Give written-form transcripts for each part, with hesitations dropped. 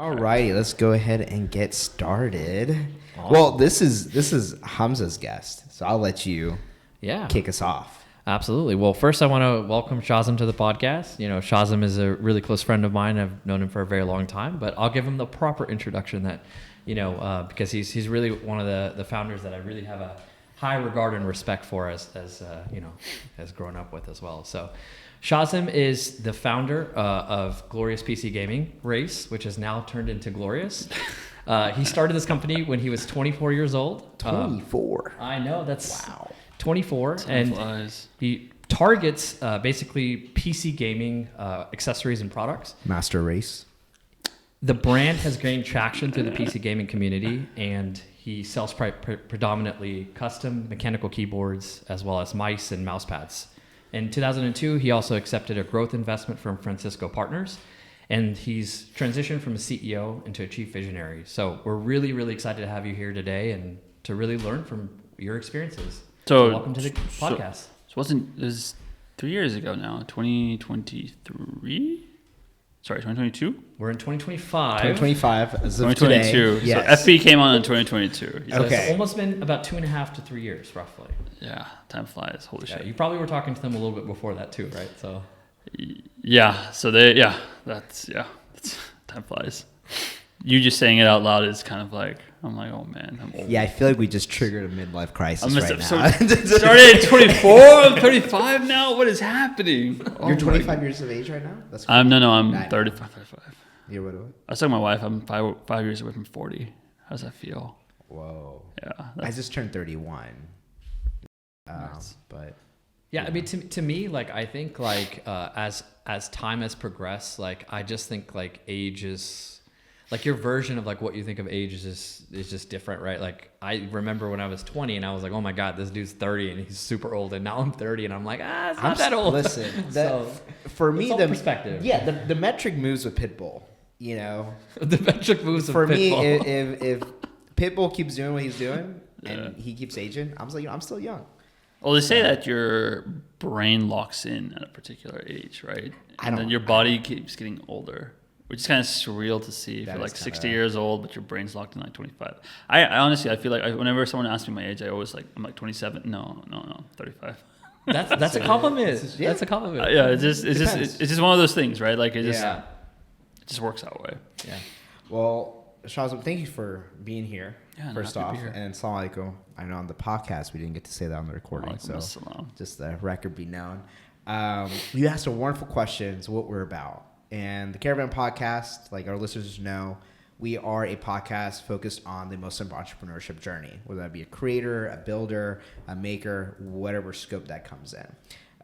Alrighty, let's go ahead and get started. Awesome. Well, this is Hamza's guest, so I'll let you kick us off. Absolutely. Well, first I want to welcome Shazim to the podcast. You know, Shazim is a really close friend of mine. I've known him for a very long time, but I'll give him the proper introduction that, because he's really one of the founders that I really have a high regard and respect for as grown up with as well. So Shazim is the founder of Glorious PC Gaming Race, which has now turned into Glorious. He started this company when he was 24 years old. 24. I know, that's wow. 24. Time and flies. he targets basically PC gaming accessories and products. Master Race. The brand has gained traction through the PC gaming community, and he sells predominantly custom mechanical keyboards as well as mice and mouse pads. In 2002, he also accepted a growth investment from Francisco Partners, and he's transitioned from a CEO into a chief visionary. So we're really, really excited to have you here today and to really learn from your experiences. So welcome to the podcast. It was 3 years ago now, 2023? Sorry, 2022? We're in 2025. 2025 as of 2022. Today. Yes. So FB came on in 2022. So Okay. It's almost been about 2.5 to 3 years, roughly. Yeah, time flies. Holy shit. You probably were talking to them a little bit before that too, right? So. Yeah. So that's time flies. You just saying it out loud is kind of like, I'm like, oh man, I'm old. Yeah, I feel like we just triggered a midlife crisis right now. Started at 24, I'm 35 now. What is happening? You're 25 years of age right now? That's I'm 35. You're what? I was talking to my wife. I'm five years away from 40. How does that feel? Whoa. Yeah. I just turned 31. Nice. But yeah, I mean, to me, like, I think like as time has progressed, like, I just think like age is like your version of like what you think of age is just different, right? Like I remember when I was 20 and I was like, oh my God, this dude's 30 and he's super old. And now I'm 30 and I'm like, it's not that old. Listen, for me, the perspective. Yeah, the metric moves with Pitbull, you know. The metric moves with For Pitbull. me, if Pitbull keeps doing what he's doing and he keeps aging, I'm like, I'm still young. Well, they say that your brain locks in at a particular age, right? And then your body keeps getting older, which is kind of surreal to see. If you're like 60 years old, but your brain's locked in like 25. I honestly, I feel like whenever someone asks me my age, I always I'm like 27. No, 35. That's a compliment. That's a compliment. Yeah, it's just one of those things, right? Like it just works that way. Yeah. Well, Shazim, thank you for being here. Yeah, first off, and Assalamu alaikum. I know on the podcast we didn't get to say that on the recording, so just the record be known. You asked some wonderful questions, what we're about. And the Caravan podcast, like our listeners know, we are a podcast focused on the Muslim entrepreneurship journey, whether that be a creator, a builder, a maker, whatever scope that comes in.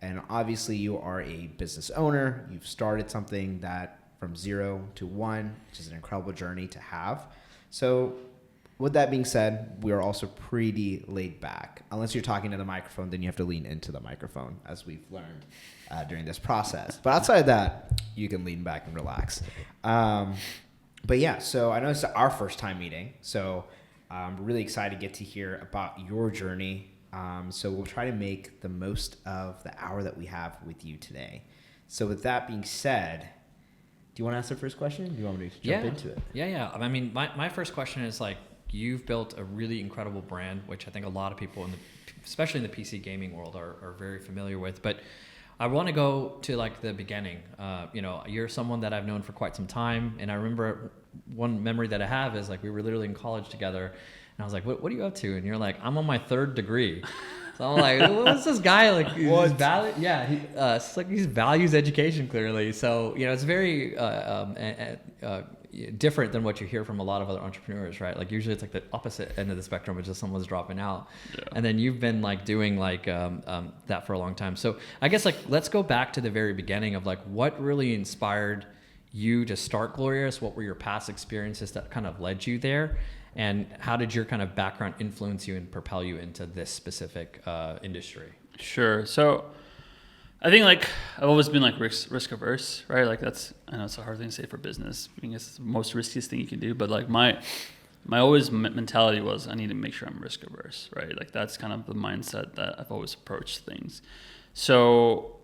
And obviously you are a business owner. You've started something that from 0 to 1, which is an incredible journey to have. So with that being said, we are also pretty laid back. Unless you're talking to the microphone, then you have to lean into the microphone, as we've learned during this process. But outside of that, you can lean back and relax. But yeah, so I know it's our first time meeting, so I'm really excited to get to hear about your journey. So we'll try to make the most of the hour that we have with you today. So with that being said, do you want to ask the first question? Do you want me to jump into it? Yeah. I mean, my first question is like, you've built a really incredible brand, which I think a lot of people, especially in the PC gaming world, are very familiar with. But I want to go to like the beginning. You're someone that I've known for quite some time, and I remember one memory that I have is like we were literally in college together, and I was like, "What are you up to?" And you're like, "I'm on my 3rd degree." So I'm like, "What's this guy like?" It's like he values education clearly. So it's very different than what you hear from a lot of other entrepreneurs, right? Like usually it's like the opposite end of the spectrum, which is someone's dropping out. Yeah. And then you've been like doing like that for a long time. So I guess like let's go back to the very beginning of like what really inspired you to start Glorious. What were your past experiences that kind of led you there? And how did your kind of background influence you and propel you into this specific industry? Sure. So I think like I've always been like risk averse, right? Like I know it's a hard thing to say for business. I think it's the most riskiest thing you can do. But like my always mentality was I need to make sure I'm risk averse, right? Like that's kind of the mindset that I've always approached things. So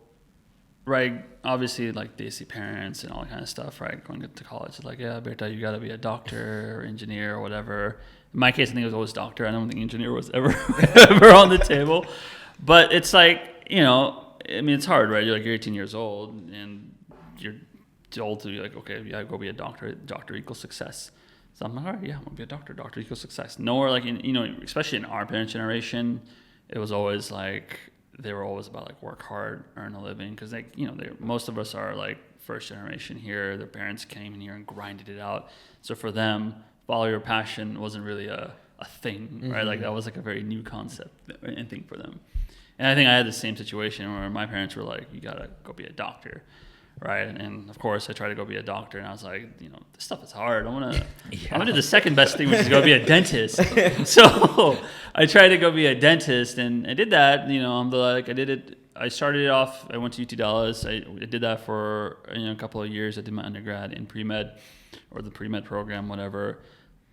right, obviously, like, desi parents and all that kind of stuff, right? Going to college, like, yeah, beta, you got to be a doctor or engineer or whatever. In my case, I think it was always doctor. I don't think engineer was ever on the table. But it's like, you know, I mean, it's hard, right? You're 18 years old, and you're told to be like, okay, yeah, go be a doctor. Doctor equals success. So I'm like, all right, yeah, I'm gonna be a doctor. Doctor equals success. Nowhere like, you know, especially in our parents' generation, it was always like, they were always about like work hard, earn a living, because like, you know, most of us are like first generation here. Their parents came in here and grinded it out. So for them, follow your passion wasn't really a thing, right? Like that was like a very new concept and thing for them. And I think I had the same situation where my parents were like, you gotta go be a doctor, right? And of course I tried to go be a doctor, and I was like, you know, this stuff is hard. I'm gonna do the second best thing, which is go be a dentist. So I tried to go be a dentist, and I did that. You know, I did it. I started it off. I went to UT Dallas. I did that for, you know, a couple of years. I did my undergrad in premed, or the premed program, whatever.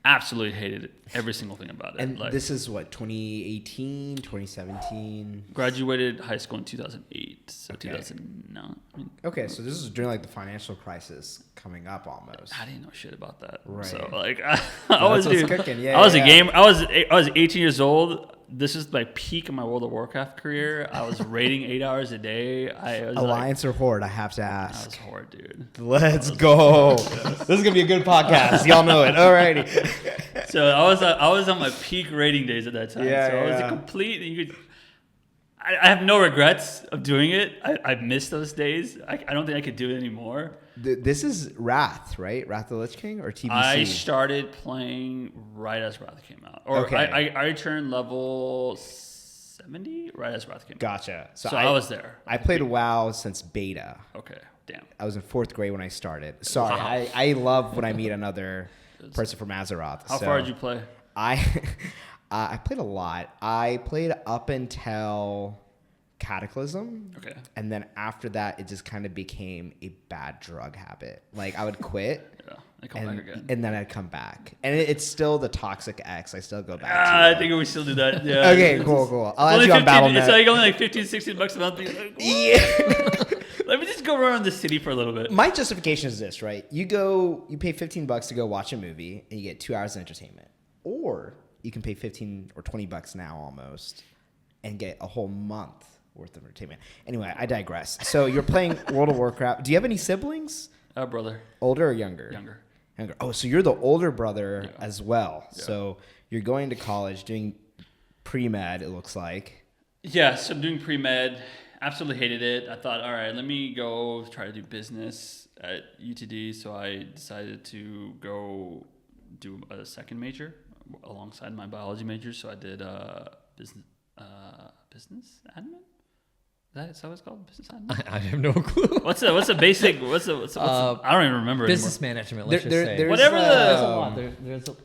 Absolutely hated it, every single thing about it. And like, this is what, 2018, 2017? Graduated high school in 2008, so okay. 2009. I mean, okay, so this is during like the financial crisis coming up almost. I didn't know shit about that. Right. So like, I was cooking. Yeah, I was a gamer. I was 18 years old. This is my peak of my World of Warcraft career. I was raiding 8 hours a day. I was Alliance or Horde, I have to ask. I was Horde, dude. Let's go. This is gonna be a good podcast. Y'all know it. Alrighty. So I was on my peak raiding days at that time. Yeah, so I was a complete. I have no regrets of doing it. I miss those days. I don't think I could do it anymore. This is Wrath, right? Wrath of the Lich King or TBC? I started playing right as Wrath came out. Or okay. I turned level 70 right as Wrath came out. Gotcha. So I was there. I played WoW since beta. Okay, damn. I was in 4th grade when I started. Sorry, wow. I love when I meet another person from Azeroth. How far did you play? I played a lot. I played up until Cataclysm. Okay. And then after that, it just kind of became a bad drug habit. Like I would quit. Yeah. And come back again. And then I'd come back. And it's still the Toxic X. I still go back to I think we still do that. Yeah. Okay, cool. I'll add you on Battle.net. It's like only like $15-$16 a month. Like, yeah. Let me just go around the city for a little bit. My justification is this, right? You pay $15 to go watch a movie and you get 2 hours of entertainment. Or you can pay $15 or $20 now almost and get a whole month worth of entertainment. Anyway, I digress. So you're playing World of Warcraft. Do you have any siblings? Brother. Older or younger? Younger. Oh, so you're the older brother as well. Yeah. So you're going to college, doing pre-med, it looks like. Yeah, so I'm doing pre-med. Absolutely hated it. I thought, all right, let me go try to do business at UTD. So I decided to go do a second major alongside my biology major. So I did business admin. Is that what it's called? Business admin? I have no clue. What's a basic? I don't even remember. Business anymore. management. Let's just say whatever. There's a lot.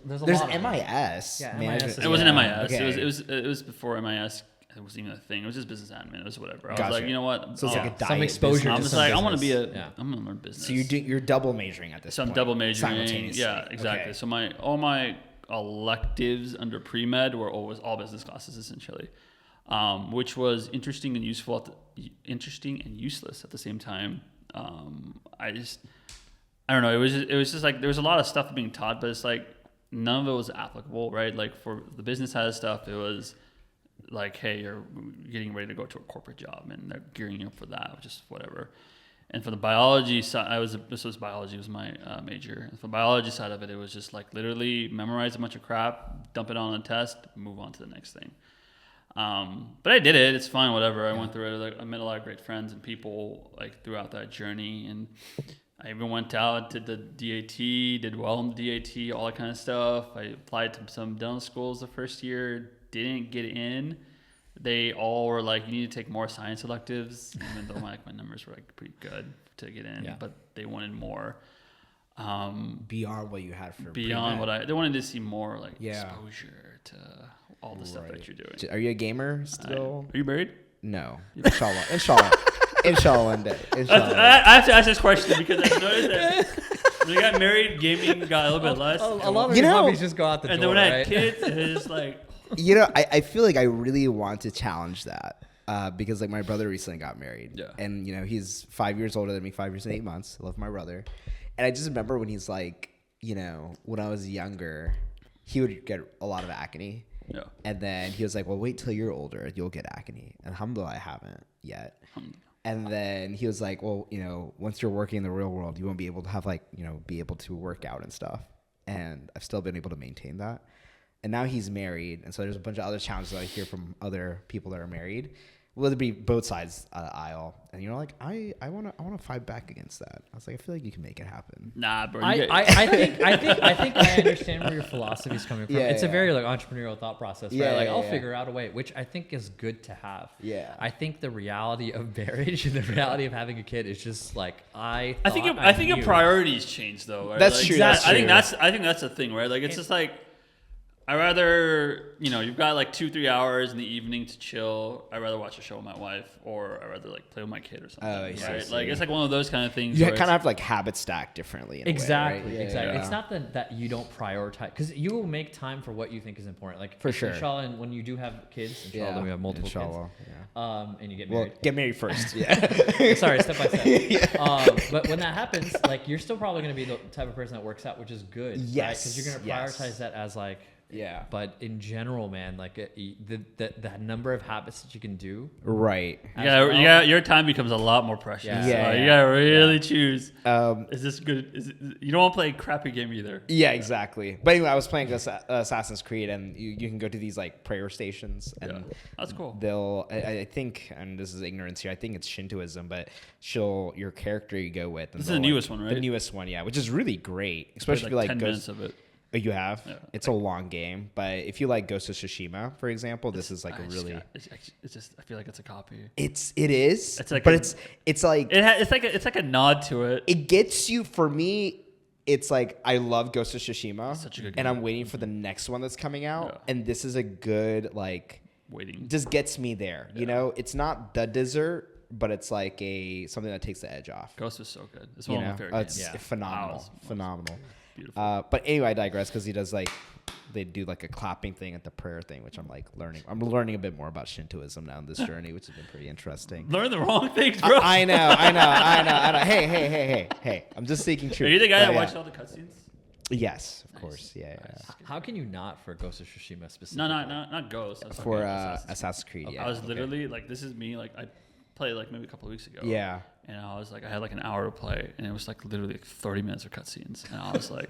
There's a lot. MIS. Yeah, management. MIS. It wasn't MIS. Okay. It was before MIS. It wasn't even a thing. It was just business admin. It was whatever. I Gotcha. was like, you know what? So it's like a diet. Some exposure. I'm to just some like, business. I want to be I'm gonna learn business. So you're double majoring at this point. So I'm double majoring. Simultaneously. Yeah, exactly. Okay. So all my electives under pre-med were always all business classes essentially, which was interesting and useless at the same time. I don't know. It was just like there was a lot of stuff being taught, but it's like none of it was applicable, right? Like for the business side of stuff, it was like, hey, you're getting ready to go to a corporate job, and they're gearing you up for that, which is whatever. And for the biology side, biology was my major. And for the biology side of it, it was just like literally memorize a bunch of crap, dump it on a test, move on to the next thing. But I did it. It's fine, whatever. I went through it. Like, I met a lot of great friends and people like throughout that journey. And I even went out, did the DAT, did well in the DAT, all that kind of stuff. I applied to some dental schools the first year, didn't get in. They all were like, you need to take more science electives, even though my numbers were like pretty good to get in, but they wanted more. Beyond what you had for beyond pre-med. what they wanted to see more like exposure to all the stuff that you're doing. Are you a gamer still? Are you married? No. Inshallah one day. Inshallah. I have to ask this question because I noticed that when I got married, gaming got a little bit less. A lot of your hobbies just go out the door, and then when I had right? kids, it was just like... I feel like I really want to challenge that. because like my brother recently got married. Yeah. And you know, he's 5 years older than me, 5 years and 8 months. I love my brother. And I just remember when he's like, you know, when I was younger, he would get a lot of acne. Yeah. And then he was like, well, wait till you're older, you'll get acne. And alhamdulillah, I haven't yet. And then he was like, well, you know, once you're working in the real world, you won't be able to have like, you know, be able to work out and stuff. And I've still been able to maintain that. And now he's married. And so there's a bunch of other challenges that I hear from other people that are married. Whether it be both sides of the aisle. And you're like, I want to fight back against that. I was like, I feel like you can make it happen. Nah, bro. I think I understand where your philosophy is coming from. It's a very like entrepreneurial thought process, right? Like I'll figure out a way, which I think is good to have. Yeah. I think the reality of marriage and the reality of having a kid is just like I think your priorities change though. Right? That's like, true. Exactly. I think that's the thing, right? Like it's just like I rather, you know, you've got like 2-3 hours in the evening to chill. I'd rather watch a show with my wife, or I'd rather like play with my kid or something. Oh, right? Like it's like one of those kind of things. You kind of have to like habit stack differently. In exactly. A way, right? Exactly. It's not that you don't prioritize, because you will make time for what you think is important. Like for sure. Inshallah, and when you do have kids, inshallah, we have multiple inshallah, kids. Yeah. And you get married. Well, get married first. Yeah. Sorry, step by step. But when that happens, like you're still probably going to be the type of person that works out, which is good. Yes. Because you're going to prioritize that as like. Yeah. But in general, man, like the number of habits that you can do. Right. Yeah. Your time becomes a lot more precious. Yeah. You gotta really choose. Is this good? You don't want to play a crappy game either. Yeah, exactly. But anyway, I was playing Assassin's Creed, and you can go to these like prayer stations, and that's cool. They'll, I think, and this is ignorance here, I think it's Shintoism, but your character you go with. And this is the newest one, right? The newest one, yeah, which is really great, especially if you like 10 minutes of it. Oh, you have? Yeah. It's a long game, but if you like Ghost of Tsushima, for example, this is like It's just I feel like it's a copy. It is. It's like, but it's like it's like a nod to it. It gets you. For me, it's like I love Ghost of Tsushima, such a good game. And I'm waiting for the next one that's coming out, and this is a good like waiting. Just gets me there. You know, it's not the dessert, but it's like something that takes the edge off. Ghost is so good. It's one of my favorite games. It's phenomenal. Phenomenal. Beautiful. But anyway, I digress, because he does like they do like a clapping thing at the prayer thing, which I'm like learning. I'm learning a bit more about Shintoism now in this journey, which has been pretty interesting. Learn the wrong things, bro. I know. Hey. I'm just seeking truth. Are you the guy that watched all the cutscenes? Yes, of course. Yeah. How can you not for Ghost of Tsushima specifically? No, not Ghost. For Assassin's Creed. Okay. Yeah. I was literally like, this is me. Like I played like maybe a couple of weeks ago. Yeah. And I was like, I had like an hour to play, and it was like literally like 30 minutes of cutscenes, and I was like,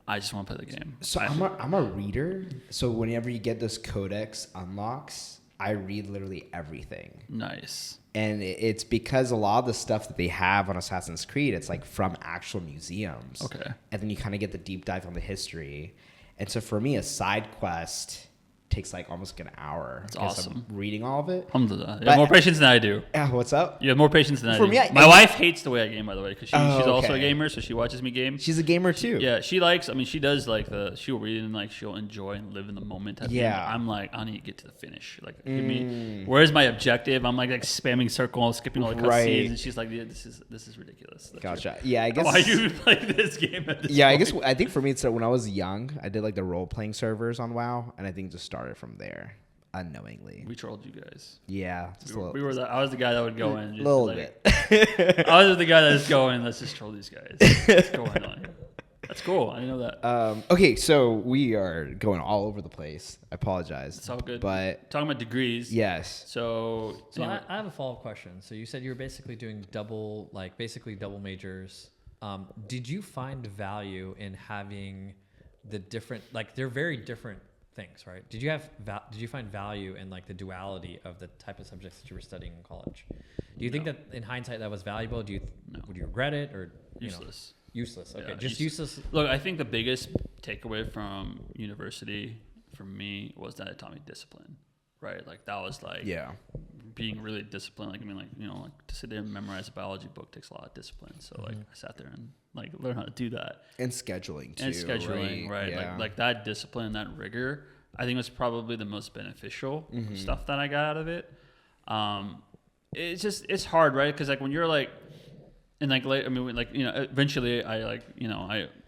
I just want to play the game. So I'm a reader. So whenever you get those codex unlocks, I read literally everything. Nice. And it's because a lot of the stuff that they have on Assassin's Creed, it's like from actual museums. Okay. And then you kind of get the deep dive on the history. And so for me, a side quest takes like almost an hour. That's awesome. I'm reading all of it. Alhamdulillah. You have more patience than I do. What's up? You have more patience than I do. For me, my wife hates the way I game, by the way, because she's okay. also a gamer, so she watches me game. She's a gamer too. Yeah, she likes. I mean, she does like she'll read and like she'll enjoy and live in the moment. Yeah. I'm like, I need to get to the finish. Like, give me. Where's my objective? I'm like spamming circles, skipping all the cutscenes, and she's like, yeah, this is ridiculous. Gotcha. Yeah, I guess. Why you play this game? At this point? I think for me, it's when I was young, I did like the role playing servers on WoW, and I think just started from there. Unknowingly, we trolled you guys. Yeah, we were. I was the guy that would go in. A little bit. I was the guy that's going. Let's just troll these guys. What's going on here? That's cool. I didn't know that. Okay, so we are going all over the place. I apologize. It's all good. But talking about degrees. Yes. So I have a follow-up question. So you said you were basically doing double majors. Did you find value in having the different? Like they're very different things, right? Did you find value in like the duality of the type of subjects that you were studying in college? Do you think that in hindsight that was valuable? Would you regret it, or useless? Useless. Okay, Yeah, just useless. Look, I think the biggest takeaway from university for me was that it taught me discipline, right? Like that was like being really disciplined. Like I mean, like to sit there and memorize a biology book takes a lot of discipline. So like I sat there and like learned how to do that. And scheduling too. And scheduling, right? Yeah. Like that discipline, that rigor, I think was probably the most beneficial stuff that I got out of it. It's hard, right? Because like when you're like And like, I mean, like, you know, eventually I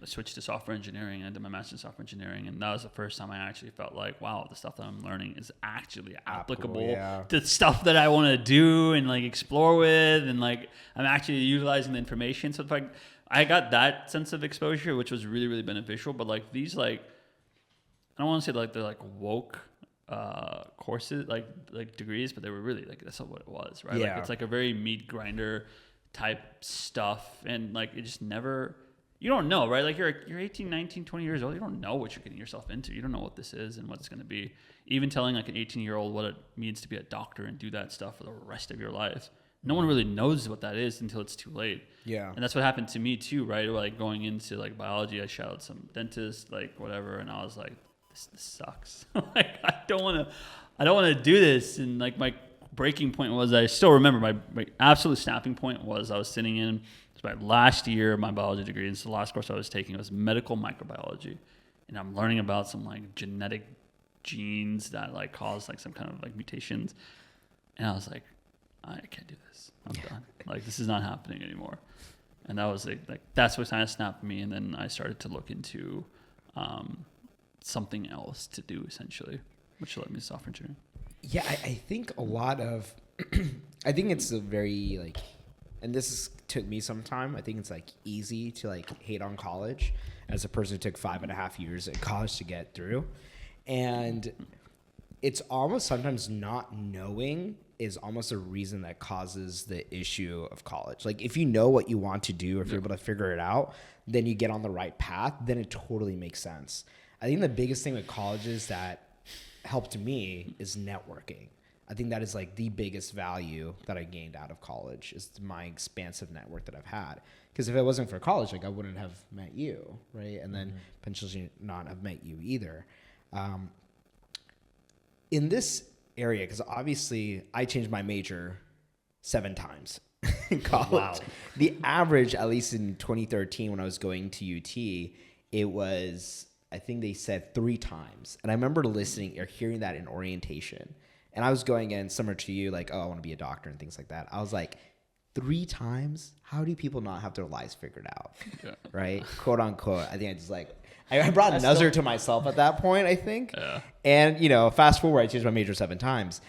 switched to software engineering and I did my master's in software engineering. And that was the first time I actually felt like, wow, the stuff that I'm learning is actually applicable to stuff that I want to do and like explore with. And like, I'm actually utilizing the information. So it's like, I got that sense of exposure, which was really, really beneficial. But like these, like, I don't want to say like they're like woke courses, like degrees, but they were really like, that's not what it was, right? Yeah. Like it's like a very meat grinder type stuff, and like it just never, you don't know, right? Like you're 18, 19, 20 years old, you don't know what you're getting yourself into. You don't know what this is and what it's going to be. Even telling like an 18-year-old what it means to be a doctor and do that stuff for the rest of your life, no one really knows what that is until it's too late. Yeah. And that's what happened to me too, right? Like going into like biology, I shadowed some dentists, like whatever, and I was like, this sucks. Like I don't want to do this. And like my breaking point was, I still remember my absolute snapping point was I was sitting in, it's my last year of my biology degree. It's the last course I was taking. It was medical microbiology. And I'm learning about some like genetic genes that like cause like some kind of like mutations. And I was like, I can't do this. I'm done. Like this is not happening anymore. And that was like that's what kind of snapped me. And then I started to look into something else to do essentially, which led me to software engineering. Yeah, I think a lot of, I think it's a very like, and took me some time. I think it's like easy to like hate on college as a person who took 5.5 years at college to get through. And it's almost sometimes not knowing is almost a reason that causes the issue of college. Like if you know what you want to do, if you're able to figure it out, then you get on the right path, then it totally makes sense. I think the biggest thing with colleges that helped me is networking. I think that is like the biggest value that I gained out of college is my expansive network that I've had. Because if it wasn't for college, like I wouldn't have met you, right? And then potentially not have met you either. In this area, because obviously I changed my major 7 times in college. Wow. The average, at least in 2013 when I was going to UT, it was, I think they said 3 times. And I remember listening or hearing that in orientation. And I was going in similar to you, like, oh, I want to be a doctor and things like that. I was like, 3 times? How do people not have their lives figured out? Yeah. Right? Quote unquote. I think I just like, I brought Nuzzer to myself at that point, I think. Yeah. And, you know, fast forward, I changed my major 7 times.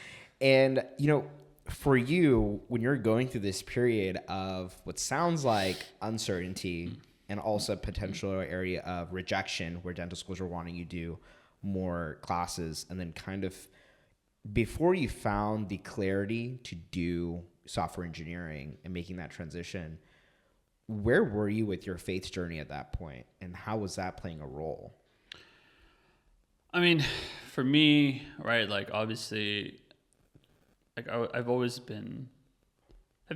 And, you know, for you, when you're going through this period of what sounds like uncertainty and also a potential area of rejection where dental schools are wanting you to do more classes, and then kind of before you found the clarity to do software engineering and making that transition, where were you with your faith journey at that point, and how was that playing a role? I mean, for me, right, like obviously, like I've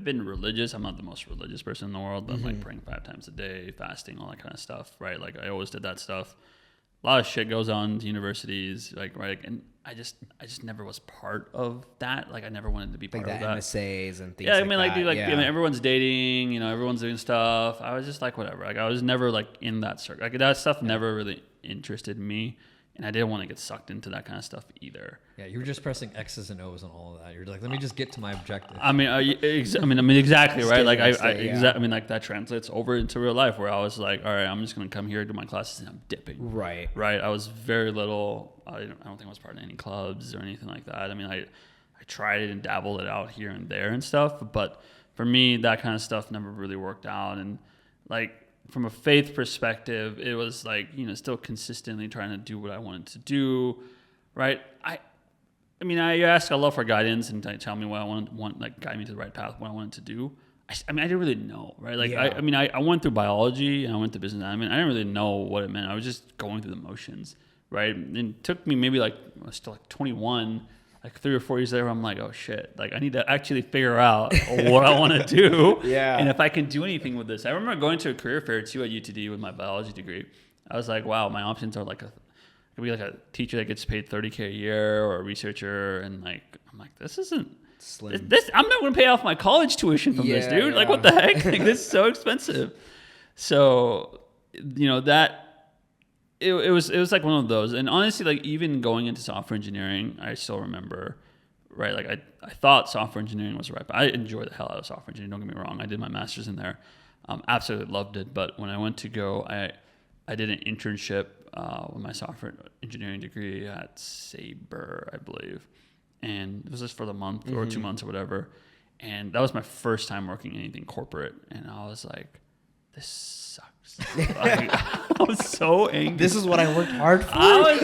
been religious. I'm not the most religious person in the world, but I'm like praying 5 times a day, fasting, all that kind of stuff, right? Like I always did that stuff. A lot of shit goes on to universities, like, right? And I just never was part of that. Like I never wanted to be part of that. MSAs and things. Yeah, like I mean, like, that. dude, like, I mean, everyone's dating, you know, everyone's doing stuff. I was just like, whatever. Like I was never like in that circle. Like that stuff never really interested me, and I didn't want to get sucked into that kind of stuff either. Yeah, you were just pressing X's and O's and all of that. You're like, let me just get to my objective. I mean, exactly, right? Like I mean, like that translates over into real life where I was like, all right, I'm just gonna come here, do my classes, and I'm dipping. Right. I was very little. I don't think I was part of any clubs or anything like that. I mean, I tried it and dabbled it out here and there and stuff, but for me, that kind of stuff never really worked out. And like from a faith perspective, it was like, you know, still consistently trying to do what I wanted to do, right? I mean, I ask Allah for guidance and tell me what I want, like guide me to the right path, what I wanted to do. I mean, I didn't really know, right? Like, yeah. I went through biology and I went to business admin. I didn't really know what it meant. I was just going through the motions, right? And it took me maybe like, I was still like 21, like 3 or 4 years later, I'm like, oh shit, like I need to actually figure out what I want to do. Yeah. And if I can do anything with this. I remember going to a career fair too at UTD with my biology degree. I was like, wow, my options are like could be like a teacher that gets paid $30K a year or a researcher. And like, I'm like, this isn't slim. I'm not going to pay off my college tuition from this, dude. Yeah. Like, what the heck? Like, this is so expensive. So, you know, that it was like one of those. And honestly, like even going into software engineering, I still remember right? Like I thought software engineering was right, but I enjoy the hell out of software engineering. Don't get me wrong. I did my master's in there. Absolutely loved it. But when I went to go, I did an internship with my software engineering degree at Sabre, I believe. And it was just for the month or 2 months or whatever. And that was my first time working anything corporate. And I was like, this sucks. I was so angry. This is what I worked hard for. I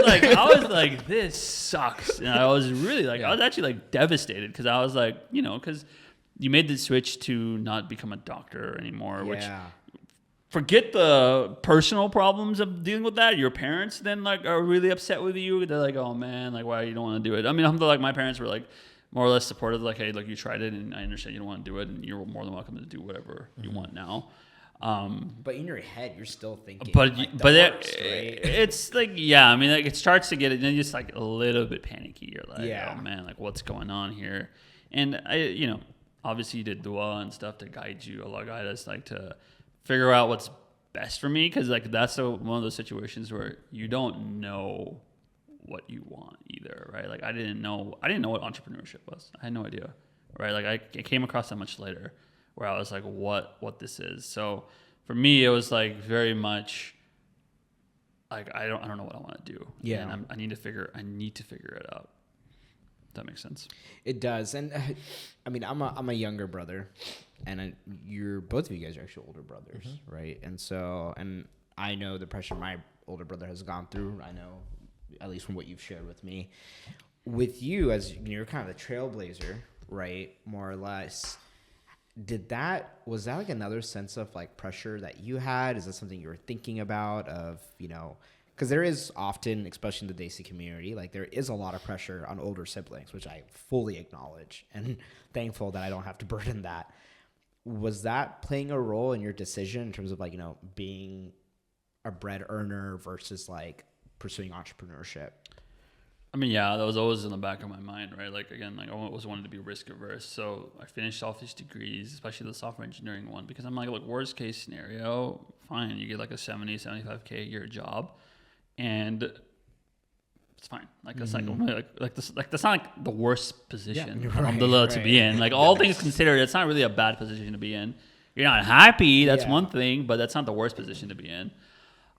was like, this sucks. And I was really like, I was actually like devastated because I was like, you know, because you made the switch to not become a doctor anymore, which forget the personal problems of dealing with that. Your parents then like are really upset with you. They're like, oh man, like why you don't want to do it? I mean, like my parents were like more or less supportive, like, hey, like you tried it and I understand you don't want to do it and you're more than welcome to do whatever you want now. But in your head, you're still thinking. It's like, yeah, I mean, like it starts to get it, and you're just like a little bit panicky. You're like, oh man, like what's going on here? And I, you know, obviously you did dua and stuff to guide you. Allah guide us like to figure out what's best for me, because like that's one of those situations where you don't know what you want either, right? Like I didn't know what entrepreneurship was. I had no idea, right? Like I came across that much later, where I was like, what this is. So for me, it was like very much like I don't know what I want to do. Yeah, and I need to figure it out. If that makes sense. It does, and I mean, I'm a younger brother, and both of you guys are actually older brothers, right? And so, and I know the pressure my older brother has gone through. I know, at least from what you've shared with me. With you, as you're kind of the trailblazer, right? More or less. Was that like another sense of like pressure that you had? Is that something you were thinking about of, you know, because there is often, especially in the Desi community, like there is a lot of pressure on older siblings, which I fully acknowledge and thankful that I don't have to burden that. Was that playing a role in your decision in terms of like, you know, being a bread earner versus like pursuing entrepreneurship? I mean, yeah, that was always in the back of my mind, right? Like, again, like I always wanted to be risk averse. So I finished all these degrees, especially the software engineering one, because I'm like, look, worst case scenario, fine. You get like a 70, 75K a year job and it's fine. Like, that's that's not like the worst position to be in. Like all things considered, it's not really a bad position to be in. You're not happy. That's one thing, but that's not the worst position to be in.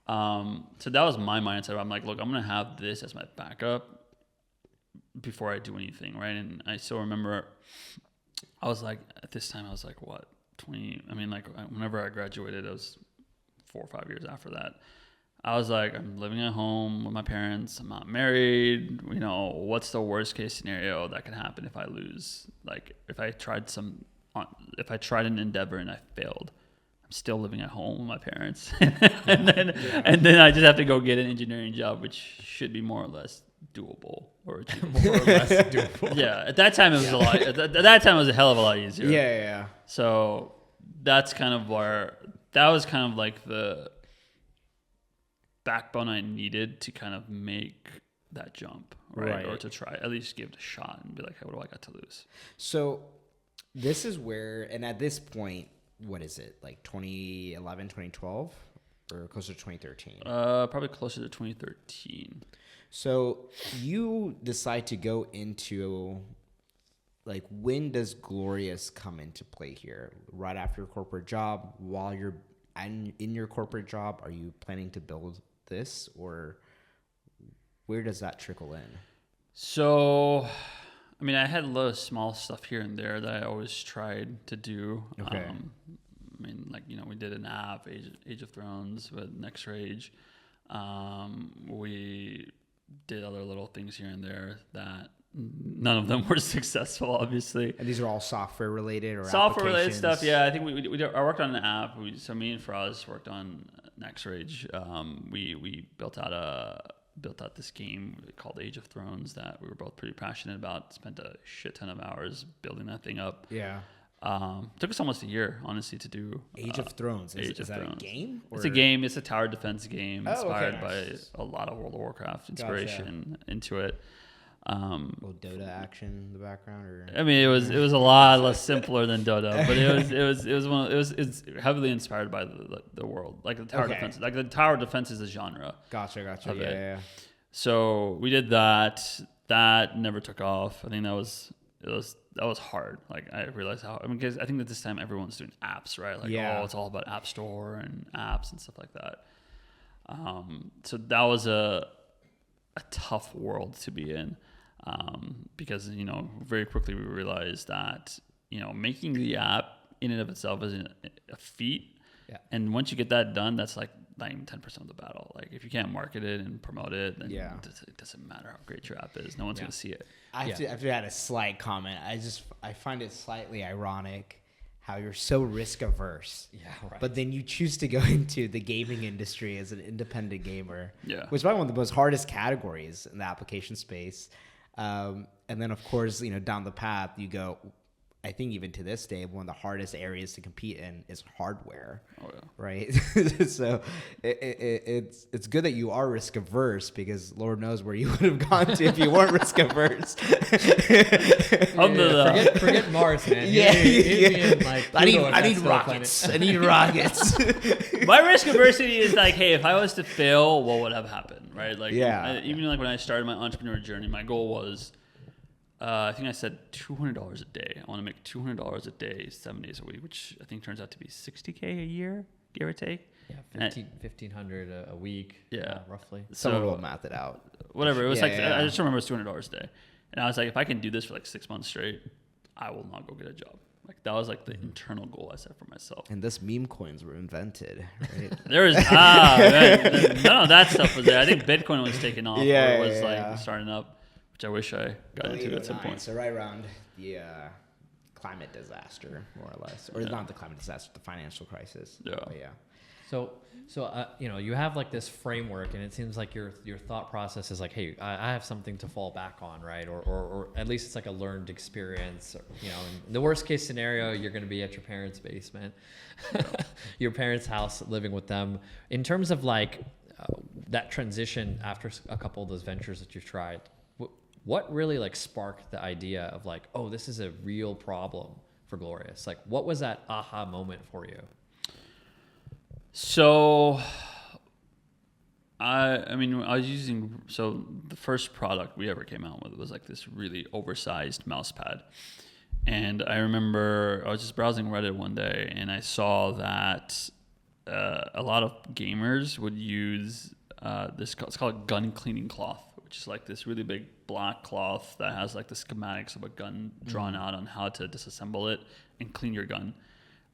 So that was my mindset. I'm like, look, I'm going to have this as my backup before I do anything, right? And I still remember I was like, at this time, I was like, what, 20? I mean, like, whenever I graduated, it was 4 or 5 years after that. I was like, I'm living at home with my parents. I'm not married. You know, what's the worst case scenario that can happen if I lose? Like, if I tried an endeavor and I failed, I'm still living at home with my parents. and then I just have to go get an engineering job, which should be more or less doable or more or less doable. Yeah, at that time it was a lot. At that time it was a hell of a lot easier. Yeah. So that's kind of that was kind of like the backbone I needed to kind of make that jump, right? Or to try at least give it a shot and be like, hey, what do I got to lose? So this is where, and at this point, what is it, like 2011, 2012, or closer to 2013? Probably closer to 2013. So you decide to go into, like, when does Glorious come into play here? Right after your corporate job? While you're in your corporate job, are you planning to build this, or where does that trickle in? So, I mean, I had a lot of small stuff here and there that I always tried to do. Okay. I mean, like, you know, we did an app, Age of Thrones with Next Rage. We did other little things here and there that none of them were successful, obviously. And these are all software related or software related stuff? Yeah, I think I worked on an app. So me and Faraz worked on Next Rage. We built out this game called Age of Thrones that we were both pretty passionate about. Spent a shit ton of hours building that thing up. Yeah. Took us almost a year, honestly, to do Age of Thrones. Is that a game? Or? It's a game. It's a tower defense game inspired by a lot of World of Warcraft inspiration into it. A little Dota action in the background, or I mean, it was a lot less simpler than Dota, but it's heavily inspired by the world, like the tower defense. Like the tower defense is a genre. Gotcha. Yeah. So we did that. That never took off. I think that was that was hard. Like I realized because I think that this time everyone's doing apps, right? Like it's all about App Store and apps and stuff like that. So that was a tough world to be in, because very quickly we realized that making the app in and of itself is a feat. Yeah. And once you get that done, that's like not even 10% of the battle. Like if you can't market it and promote it, then it doesn't matter how great your app is. No one's going to see it. I have to add a slight comment. I find it slightly ironic how you're so risk averse. Yeah, right. But then you choose to go into the gaming industry as an independent gamer. Yeah. Which is probably one of the most hardest categories in the application space. And then of course, down the path you go, I think even to this day, one of the hardest areas to compete in is hardware. Oh yeah. Right. So it's good that you are risk averse, because Lord knows where you would have gone to if you weren't risk averse. Forget Mars, man. I need rockets. I need rockets. My risk aversity is like, hey, if I was to fail, what would have happened? Right. Like even like when I started my entrepreneur journey, my goal was, I think I said $200 a day. I want to make $200 a day, 7 days a week, which I think turns out to be $60K a year, give or take. Yeah, $1,500 a week. Yeah, roughly. Someone will math it out. Whatever. It was I just remember it was $200 a day, and I was like, if I can do this for like 6 months straight, I will not go get a job. Like that was like the internal goal I set for myself. And this meme coins were invented, right? There was none of that stuff was there. I think Bitcoin was taking off. It was starting up. Which I wish I got into at some point. So right around the climate disaster, more or less, or not the climate disaster, the financial crisis. Yeah. But yeah. So you have like this framework, and it seems like your thought process is like, hey, I have something to fall back on, right? Or at least it's like a learned experience. In the worst case scenario, you're going to be at your parents' basement, your parents' house, living with them. In terms of like that transition after a couple of those ventures that you've tried, what really like sparked the idea of like, oh, this is a real problem for Glorious? Like, what was that aha moment for you? So, I was using, the first product we ever came out with was like this really oversized mouse pad. And I remember I was just browsing Reddit one day and I saw that a lot of gamers would use it's called a gun cleaning cloth, which is like this really big black cloth that has like the schematics of a gun drawn out on how to disassemble it and clean your gun.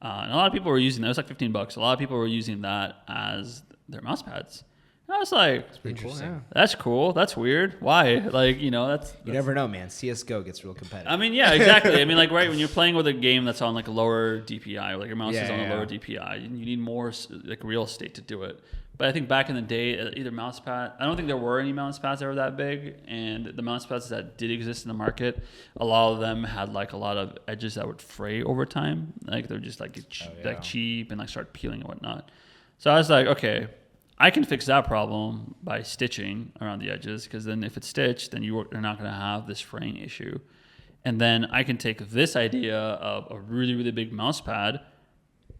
And a lot of people were using that. It was like $15. A lot of people were using that as their mouse pads. And I was like, that's interesting. Cool, yeah. That's cool. That's weird. Why? Like, that's you never know, man. CS:GO gets real competitive. I mean, yeah, exactly. I mean, like, right when you're playing with a game that's on like a lower DPI, or like your mouse is on a lower DPI, you need more like real estate to do it. But I think back in the day, either mouse pad, I don't think there were any mouse pads that were that big, and the mouse pads that did exist in the market, a lot of them had like a lot of edges that would fray over time. Like they're just like like cheap and like start peeling and whatnot. So I was like, okay, I can fix that problem by stitching around the edges, because then if it's stitched, then you're not going to have this fraying issue. And then I can take this idea of a really, really big mouse pad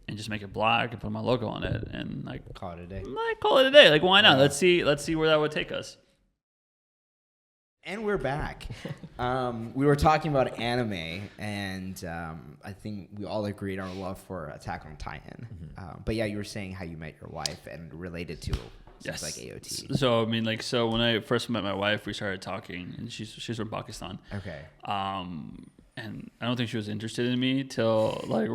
and just make it black and put my logo on it and like call it a day. Like, why not? Let's see where that would take us. And we're back. We were talking about anime, and I think we all agreed on our love for Attack on Titan. Mm-hmm. But yeah, you were saying how you met your wife and related to yes, like AOT. So I mean, so when I first met my wife, we started talking, and she's from Pakistan. Okay. And I don't think she was interested in me till like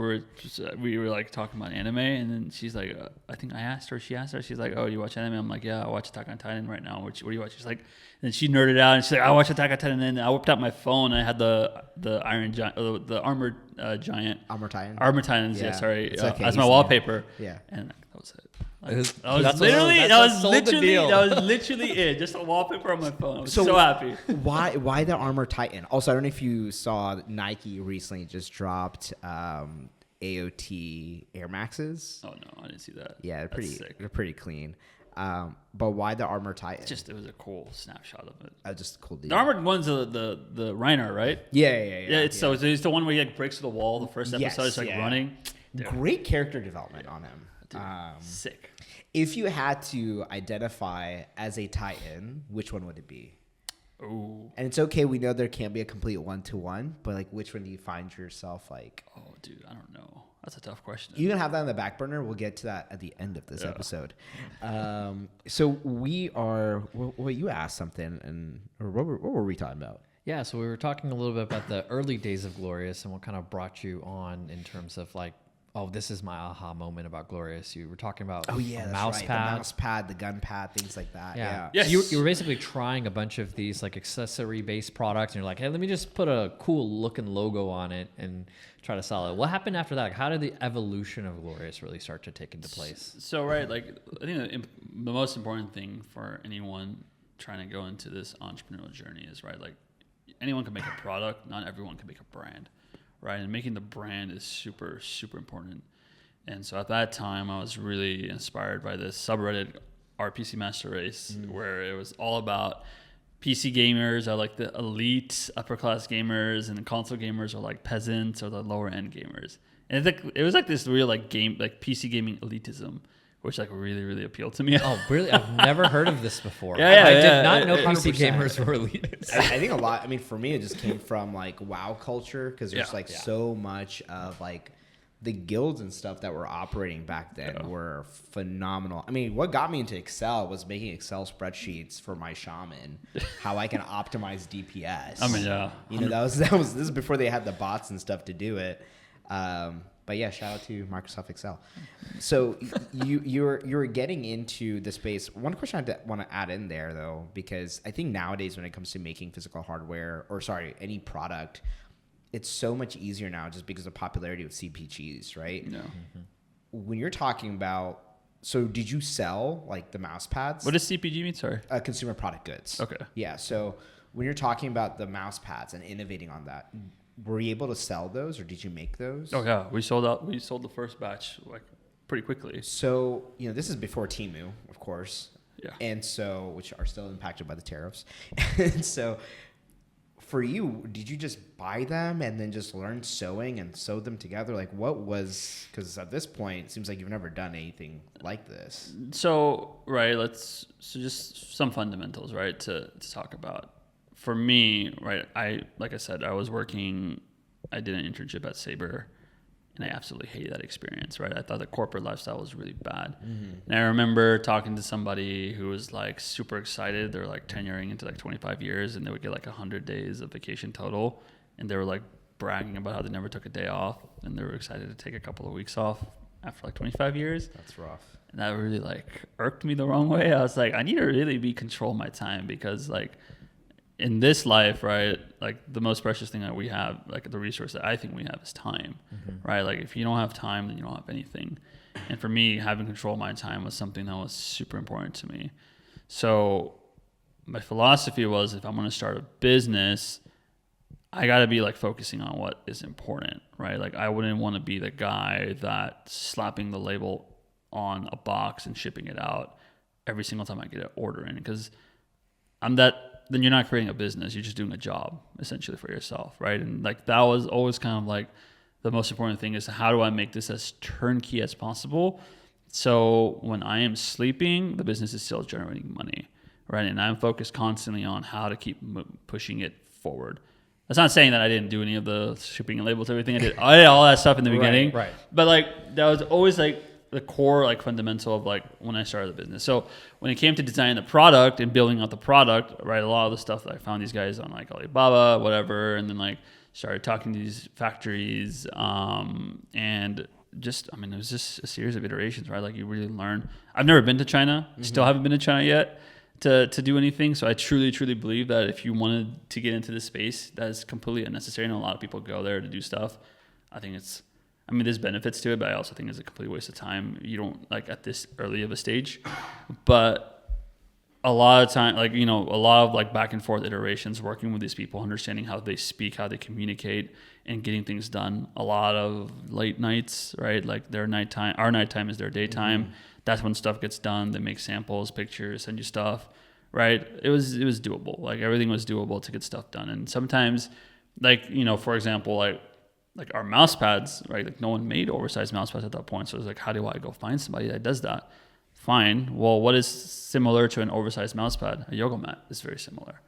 we were like talking about anime, and then she's like, I think she asked her, she's like, oh, do you watch anime? I'm like, yeah, I watch Attack on Titan right now. What do you watch? She's like, and she nerded out, and she's like, I watch Attack on Titan, and then I whipped out my phone, and I had the Iron Giant, the Armored Giant, Armor Titan, Armor Titans, okay. as my wallpaper. Yeah, and that was it. That was literally it. Just a wallpaper on my phone. I was so happy. Why the Armor Titan? Also, I don't know if you saw Nike recently just dropped AOT Air Maxes. Oh no, I didn't see that. Yeah, they're pretty clean. But why the Armor Titan? It was a cool snapshot of it. Just a cool deal. The armored one's the Reiner, right? Yeah. So it's the one where he like breaks through the wall. The first episode is like running. Dude. Great character development on him. Dude, sick. If you had to identify as a Titan, which one would it be? Oh. And it's okay. We know there can't be a complete 1-to-1, but like, which one do you find yourself like? Oh, dude, I don't know. That's a tough question. You can have that on the back burner. We'll get to that at the end of this episode. So we are. Well, you asked something, or what were we talking about? Yeah, so we were talking a little bit about the early days of Glorious and what kind of brought you on in terms of like, oh, this is my aha moment about Glorious. You were talking about the mouse pad, the gun pad, things like that. Yeah. Yes. You were basically trying a bunch of these like accessory-based products, and you're like, hey, let me just put a cool-looking logo on it and try to sell it. What happened after that? Like, how did the evolution of Glorious really start to take into place? So, right, like, I think the most important thing for anyone trying to go into this entrepreneurial journey is, right, like, anyone can make a product, not everyone can make a brand. Right, and making the brand is super, super important. And so at that time, I was really inspired by this subreddit, our PC Master Race, where it was all about PC gamers are like the elite upper class gamers, and the console gamers are like peasants or the lower end gamers. And it was like this real like PC gaming elitism, which like really, really appealed to me. Oh, really? I've never heard of this before. I did not know PC gamers were elitists. I think a lot. I mean, for me, it just came from like WoW culture, because there's so much of like the guilds and stuff that were operating back then were phenomenal. I mean, what got me into Excel was making Excel spreadsheets for my shaman, how I can optimize DPS. I mean, you know, this is before they had the bots and stuff to do it. But yeah, shout out to Microsoft Excel. So you were getting into the space. One question I want to add in there though, because I think nowadays when it comes to making physical hardware, any product, it's so much easier now just because of popularity with CPGs, right? No. Mm-hmm. When you're talking about, so did you sell like the mouse pads? What does CPG mean? Sorry. Consumer product goods. Okay. Yeah. So when you're talking about the mouse pads and innovating on that, were you able to sell those, or did you make those? Oh yeah, we sold the first batch like pretty quickly. So, this is before Temu, of course. Yeah. And so, which are still impacted by the tariffs. And so for you, did you just buy them and then just learn sewing and sew them together? Like because at this point, it seems like you've never done anything like this. So, right, just some fundamentals, right, to talk about. For me, right, like I said, I did an internship at Sabre, and I absolutely hated that experience, right? I thought the corporate lifestyle was really bad. Mm-hmm. And I remember talking to somebody who was like super excited. They're like tenuring into like 25 years, and they would get like 100 days of vacation total. And they were like bragging about how they never took a day off, and they were excited to take a couple of weeks off after like 25 years. That's rough. And that really like irked me the wrong way. I was like, I need to really control my time, because like, in this life, right, like the most precious thing that we have, like the resource that I think we have is time, right? Like if you don't have time, then you don't have anything. And for me, having control of my time was something that was super important to me. So my philosophy was, if I'm going to start a business, I got to be like focusing on what is important, right? Like I wouldn't want to be the guy that's slapping the label on a box and shipping it out every single time I get an order in, because then you're not creating a business. You're just doing a job essentially for yourself, right? And like that was always kind of like the most important thing, is how do I make this as turnkey as possible? So when I am sleeping, the business is still generating money, right? And I'm focused constantly on how to keep pushing it forward. That's not saying that I didn't do any of the shipping and labels, everything. I did all that stuff in the beginning, right? But like that was always like the core like fundamental of like when I started the business. So when it came to designing the product and building out the product, right, a lot of the stuff that I found these guys on like Alibaba, whatever, and then like started talking to these factories, and just, I mean, it was just a series of iterations, right? Like you really learn. I've never been to China, still haven't been to China yet to do anything. So I truly, truly believe that if you wanted to get into this space, that is completely unnecessary. And a lot of people go there to do stuff. I mean, there's benefits to it, but I also think it's a complete waste of time. You don't, like, at this early of a stage. But a lot of time, like, a lot of, like, back and forth iterations, working with these people, understanding how they speak, how they communicate, and getting things done. A lot of late nights, right? Like, their nighttime, our nighttime is their daytime. Mm-hmm. That's when stuff gets done. They make samples, pictures, send you stuff, right? It was doable. Like, everything was doable to get stuff done. And sometimes, like, for example, like our mouse pads, right? Like no one made oversized mouse pads at that point. So it was like, how do I go find somebody that does that? Fine. Well, what is similar to an oversized mouse pad? A yoga mat is very similar,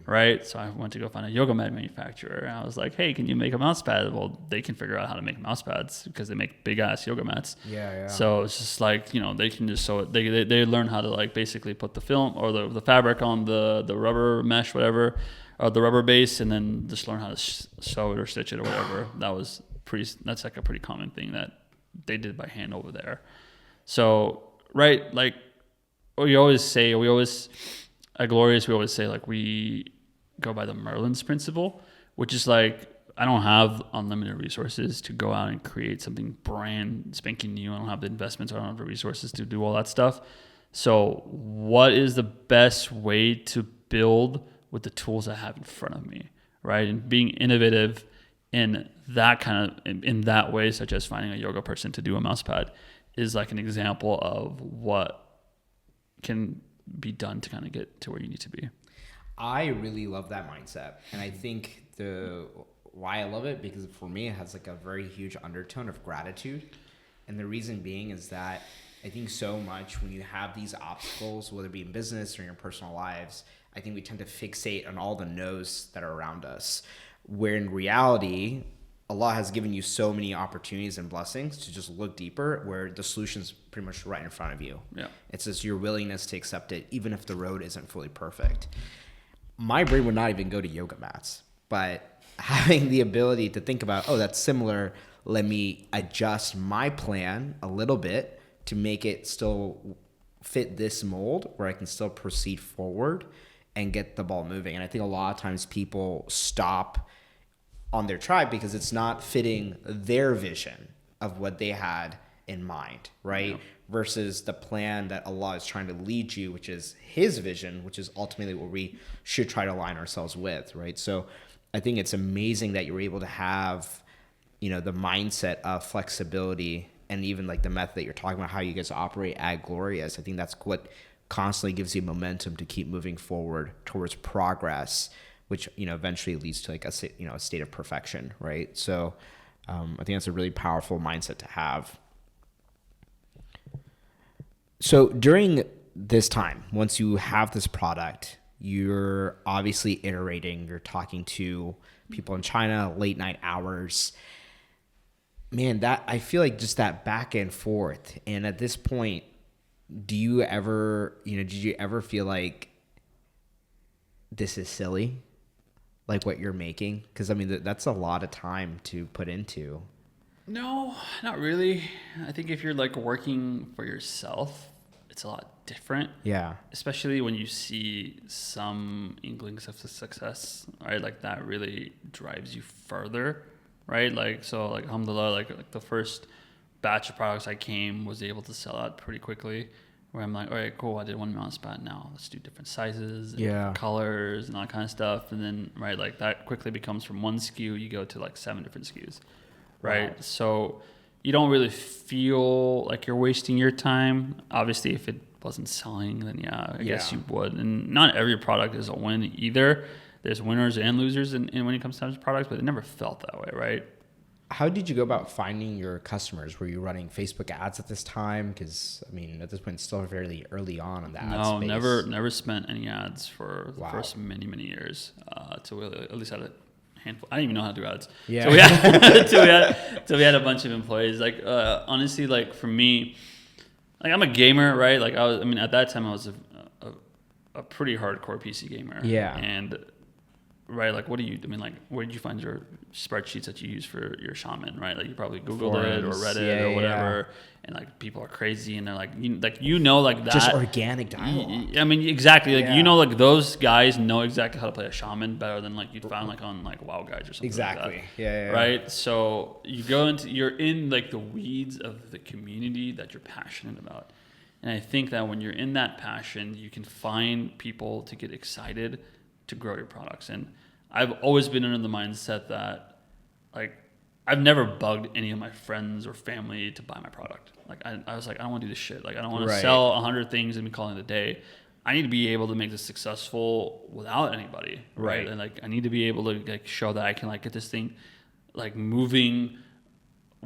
right? So I went to go find a yoga mat manufacturer, and I was like, "Hey, can you make a mouse pad?" Well, they can figure out how to make mouse pads because they make big ass yoga mats. Yeah. So it's just like, they can just sew it. They learn how to like basically put the film or the fabric on the rubber mesh, whatever, or the rubber base, and then just learn how to sew it or stitch it or whatever. That's like a pretty common thing that they did by hand over there. So. Right, like at Glorious, we always say like we go by the Merlin's principle, which is like I don't have unlimited resources to go out and create something brand spanking new. I don't have the investments, I don't have the resources to do all that stuff. So what is the best way to build with the tools I have in front of me, right? And being innovative in that way, such as finding a yoga person to do a mouse pad, is like an example of what can be done to kind of get to where you need to be. I really love that mindset. And I think why I love it, because for me, it has like a very huge undertone of gratitude. And the reason being is that I think so much when you have these obstacles, whether it be in business or in your personal lives, I think we tend to fixate on all the no's that are around us, where in reality, Allah has given you so many opportunities and blessings to just look deeper, where the solution's pretty much right in front of you. Yeah. It's just your willingness to accept it, even if the road isn't fully perfect. My brain would not even go to yoga mats, but having the ability to think about, that's similar, let me adjust my plan a little bit to make it still fit this mold where I can still proceed forward and get the ball moving. And I think a lot of times people stop on their tribe because it's not fitting their vision of what they had in mind, right? Yeah. Versus the plan that Allah is trying to lead you, which is his vision, which is ultimately what we should try to align ourselves with, right? So I think it's amazing that you're able to have, the mindset of flexibility and even like the method that you're talking about, how you guys operate at Glorious. I think that's what constantly gives you momentum to keep moving forward towards progress, which eventually leads to like a state of perfection, right? So I think that's a really powerful mindset to have. So during this time, once you have this product, you're obviously iterating, you're talking to people in China, late night hours. Man, that I feel like just that back and forth. And at this point, did you ever feel like this is silly? Like what you're making? Because I mean, that's a lot of time to put into. No, not really. I think if you're like working for yourself, it's a lot different. Yeah. Especially when you see some inklings of success, right? Like that really drives you further, right? Like, so like, alhamdulillah, like the first batch of products I was able to sell out pretty quickly. Where I'm like, all right, cool, I did one mouse pad, now let's do different sizes, and different colors, and all that kind of stuff. And then, right, like that quickly becomes from one SKU, you go to like 7 different SKUs, right? Wow. So you don't really feel like you're wasting your time. Obviously, if it wasn't selling, then I guess you would. And not every product is a win either. There's winners and losers in when it comes to products, but it never felt that way, right? How did you go about finding your customers? Were you running Facebook ads at this time? Because, I mean, at this point, it's still fairly early on the ad space. No, never spent any ads for the first many, many years. Till we at least had a handful. I didn't even know how to do ads. Yeah. So we had a bunch of employees. Like, honestly, like for me, like I'm a gamer, right? Like at that time I was a pretty hardcore PC gamer. Yeah. And right, like what do you? I mean, like where did you find your spreadsheets that you use for your shaman? Right, like you probably Googled it or Reddit or whatever, and like people are crazy and they're like, like that. Just organic dialogue. I mean, exactly. Like like those guys know exactly how to play a shaman better than like you'd find like on like WoW Guides or something. Exactly. Like that. Yeah. Right. So you're in like the weeds of the community that you're passionate about, and I think that when you're in that passion, you can find people to get excited to grow your products. And I've always been under the mindset that like I've never bugged any of my friends or family to buy my product. Like I was like, I don't want to do this shit. Like I don't want to sell 100 things and be calling it a day. I need to be able to make this successful without anybody. Right. And like I need to be able to like show that I can like get this thing like moving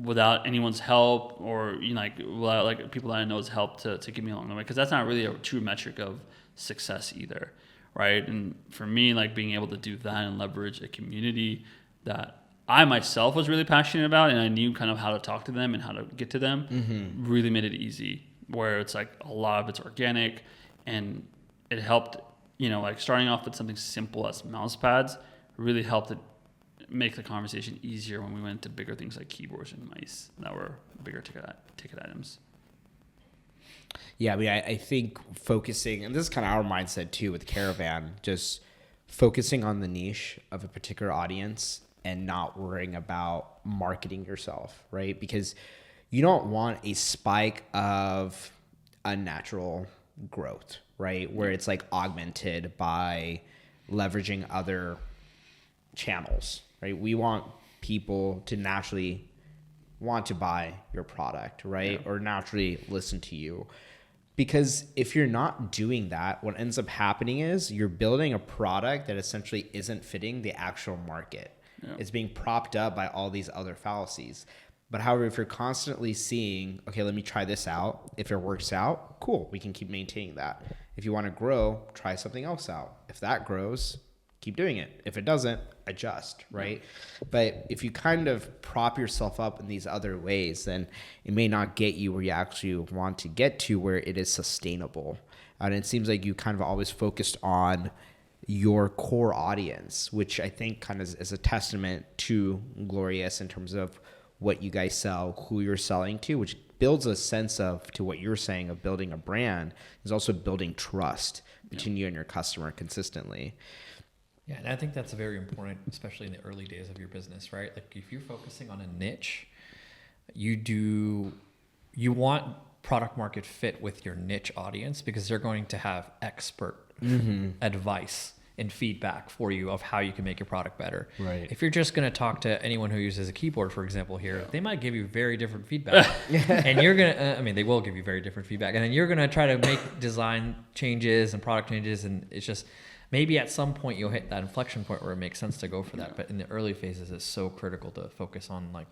without anyone's help, or like without like people that I know's help to get me along the way, because that's not really a true metric of success either, right? And for me, like being able to do that and leverage a community that I myself was really passionate about, and I knew kind of how to talk to them and how to get to them, really made it easy, where it's like a lot of it's organic, and it helped, like starting off with something simple as mouse pads really helped it make the conversation easier when we went to bigger things like keyboards and mice that were bigger ticket items. Yeah, I mean, I think focusing, and this is kind of our mindset too with Caravan, just focusing on the niche of a particular audience and not worrying about marketing yourself, right? Because you don't want a spike of unnatural growth, right? Where it's like augmented by leveraging other channels, right? We want people to naturally want to buy your product, right? Yeah. Or naturally listen to you. Because if you're not doing that, what ends up happening is you're building a product that essentially isn't fitting the actual market. Yeah. It's being propped up by all these other fallacies. But however, if you're constantly seeing, okay, let me try this out. If it works out, cool, we can keep maintaining that. If you want to grow, try something else out. If that grows, keep doing it. If it doesn't, adjust, right? Yeah. But if you kind of prop yourself up in these other ways, then it may not get you where you actually want to get to, where it is sustainable. And it seems like you kind of always focused on your core audience, which I think kind of is a testament to Glorious in terms of what you guys sell, who you're selling to, which builds a sense of, to what you're saying, of building a brand, is also building trust between you and your customer consistently. Yeah, and I think that's very important, especially in the early days of your business, right? Like if you're focusing on a niche, you want product market fit with your niche audience, because they're going to have expert advice and feedback for you of how you can make your product better. Right. If you're just going to talk to anyone who uses a keyboard, for example, here, they might give you very different feedback. And you're going to, they will give you very different feedback. And then you're going to try to make design changes and product changes. And it's just, maybe at some point you'll hit that inflection point where it makes sense to go for that. Yeah. But in the early phases, it's so critical to focus on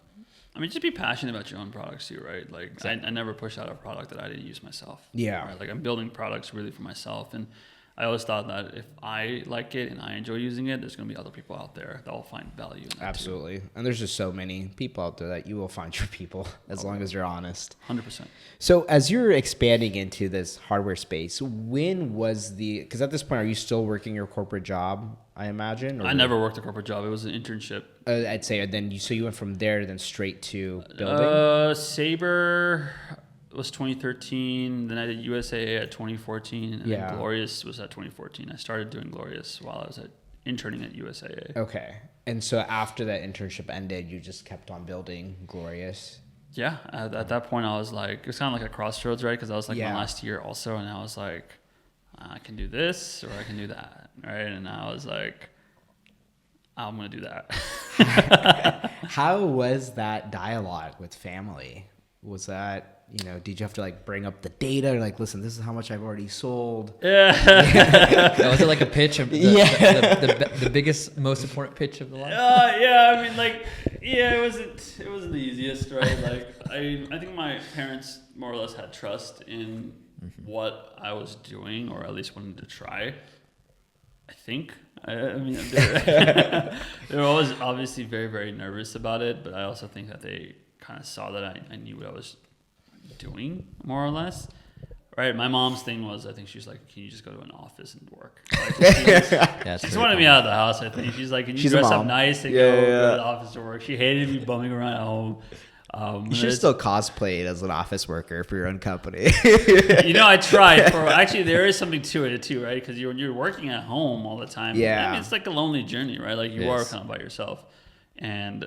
just be passionate about your own products too, right? Like exactly. I never push out a product that I didn't use myself. Yeah. Right? Like I'm building products really for myself. And I always thought that if I like it and I enjoy using it, there's going to be other people out there that will find value in that. Absolutely. Too. And there's just so many people out there that you will find your people as long as you're honest. 100%. So as you're expanding into this hardware space, when was because at this point, are you still working your corporate job, I imagine? Or I never worked a corporate job. It was an internship. I'd say. And then you went from there then straight to building? Sabre was 2013, then I did USAA at 2014, and then Glorious was at 2014. I started doing Glorious while I was interning at USAA. Okay. And so after that internship ended, you just kept on building Glorious? Yeah. At that point, I was like, it was kind of like a crossroads, right? Because I was like my last year also, and I was like, I can do this or I can do that, right? And I was like, I'm going to do that. How was that dialogue with family? Was that... did you have to bring up the data? Or listen, this is how much I've already sold. Yeah. Was it like a pitch of the biggest, most important pitch of the life? Yeah. It wasn't the easiest, right? I think my parents more or less had trust in what I was doing, or at least wanted to try. I think. They were always obviously very, very nervous about it, but I also think that they kind of saw that I knew what I was doing, more or less, right? My mom's thing was, I think she was like, can you just go to an office and work? She just wanted me out of the house, I think. She's like, can you dress up nice and go to the office to work? She hated me bumming around at home. You should still cosplay as an office worker for your own company. I tried. Actually, there is something to it too, right? Because you're working at home all the time. Yeah. It's like a lonely journey, right? Like you are kind of by yourself. And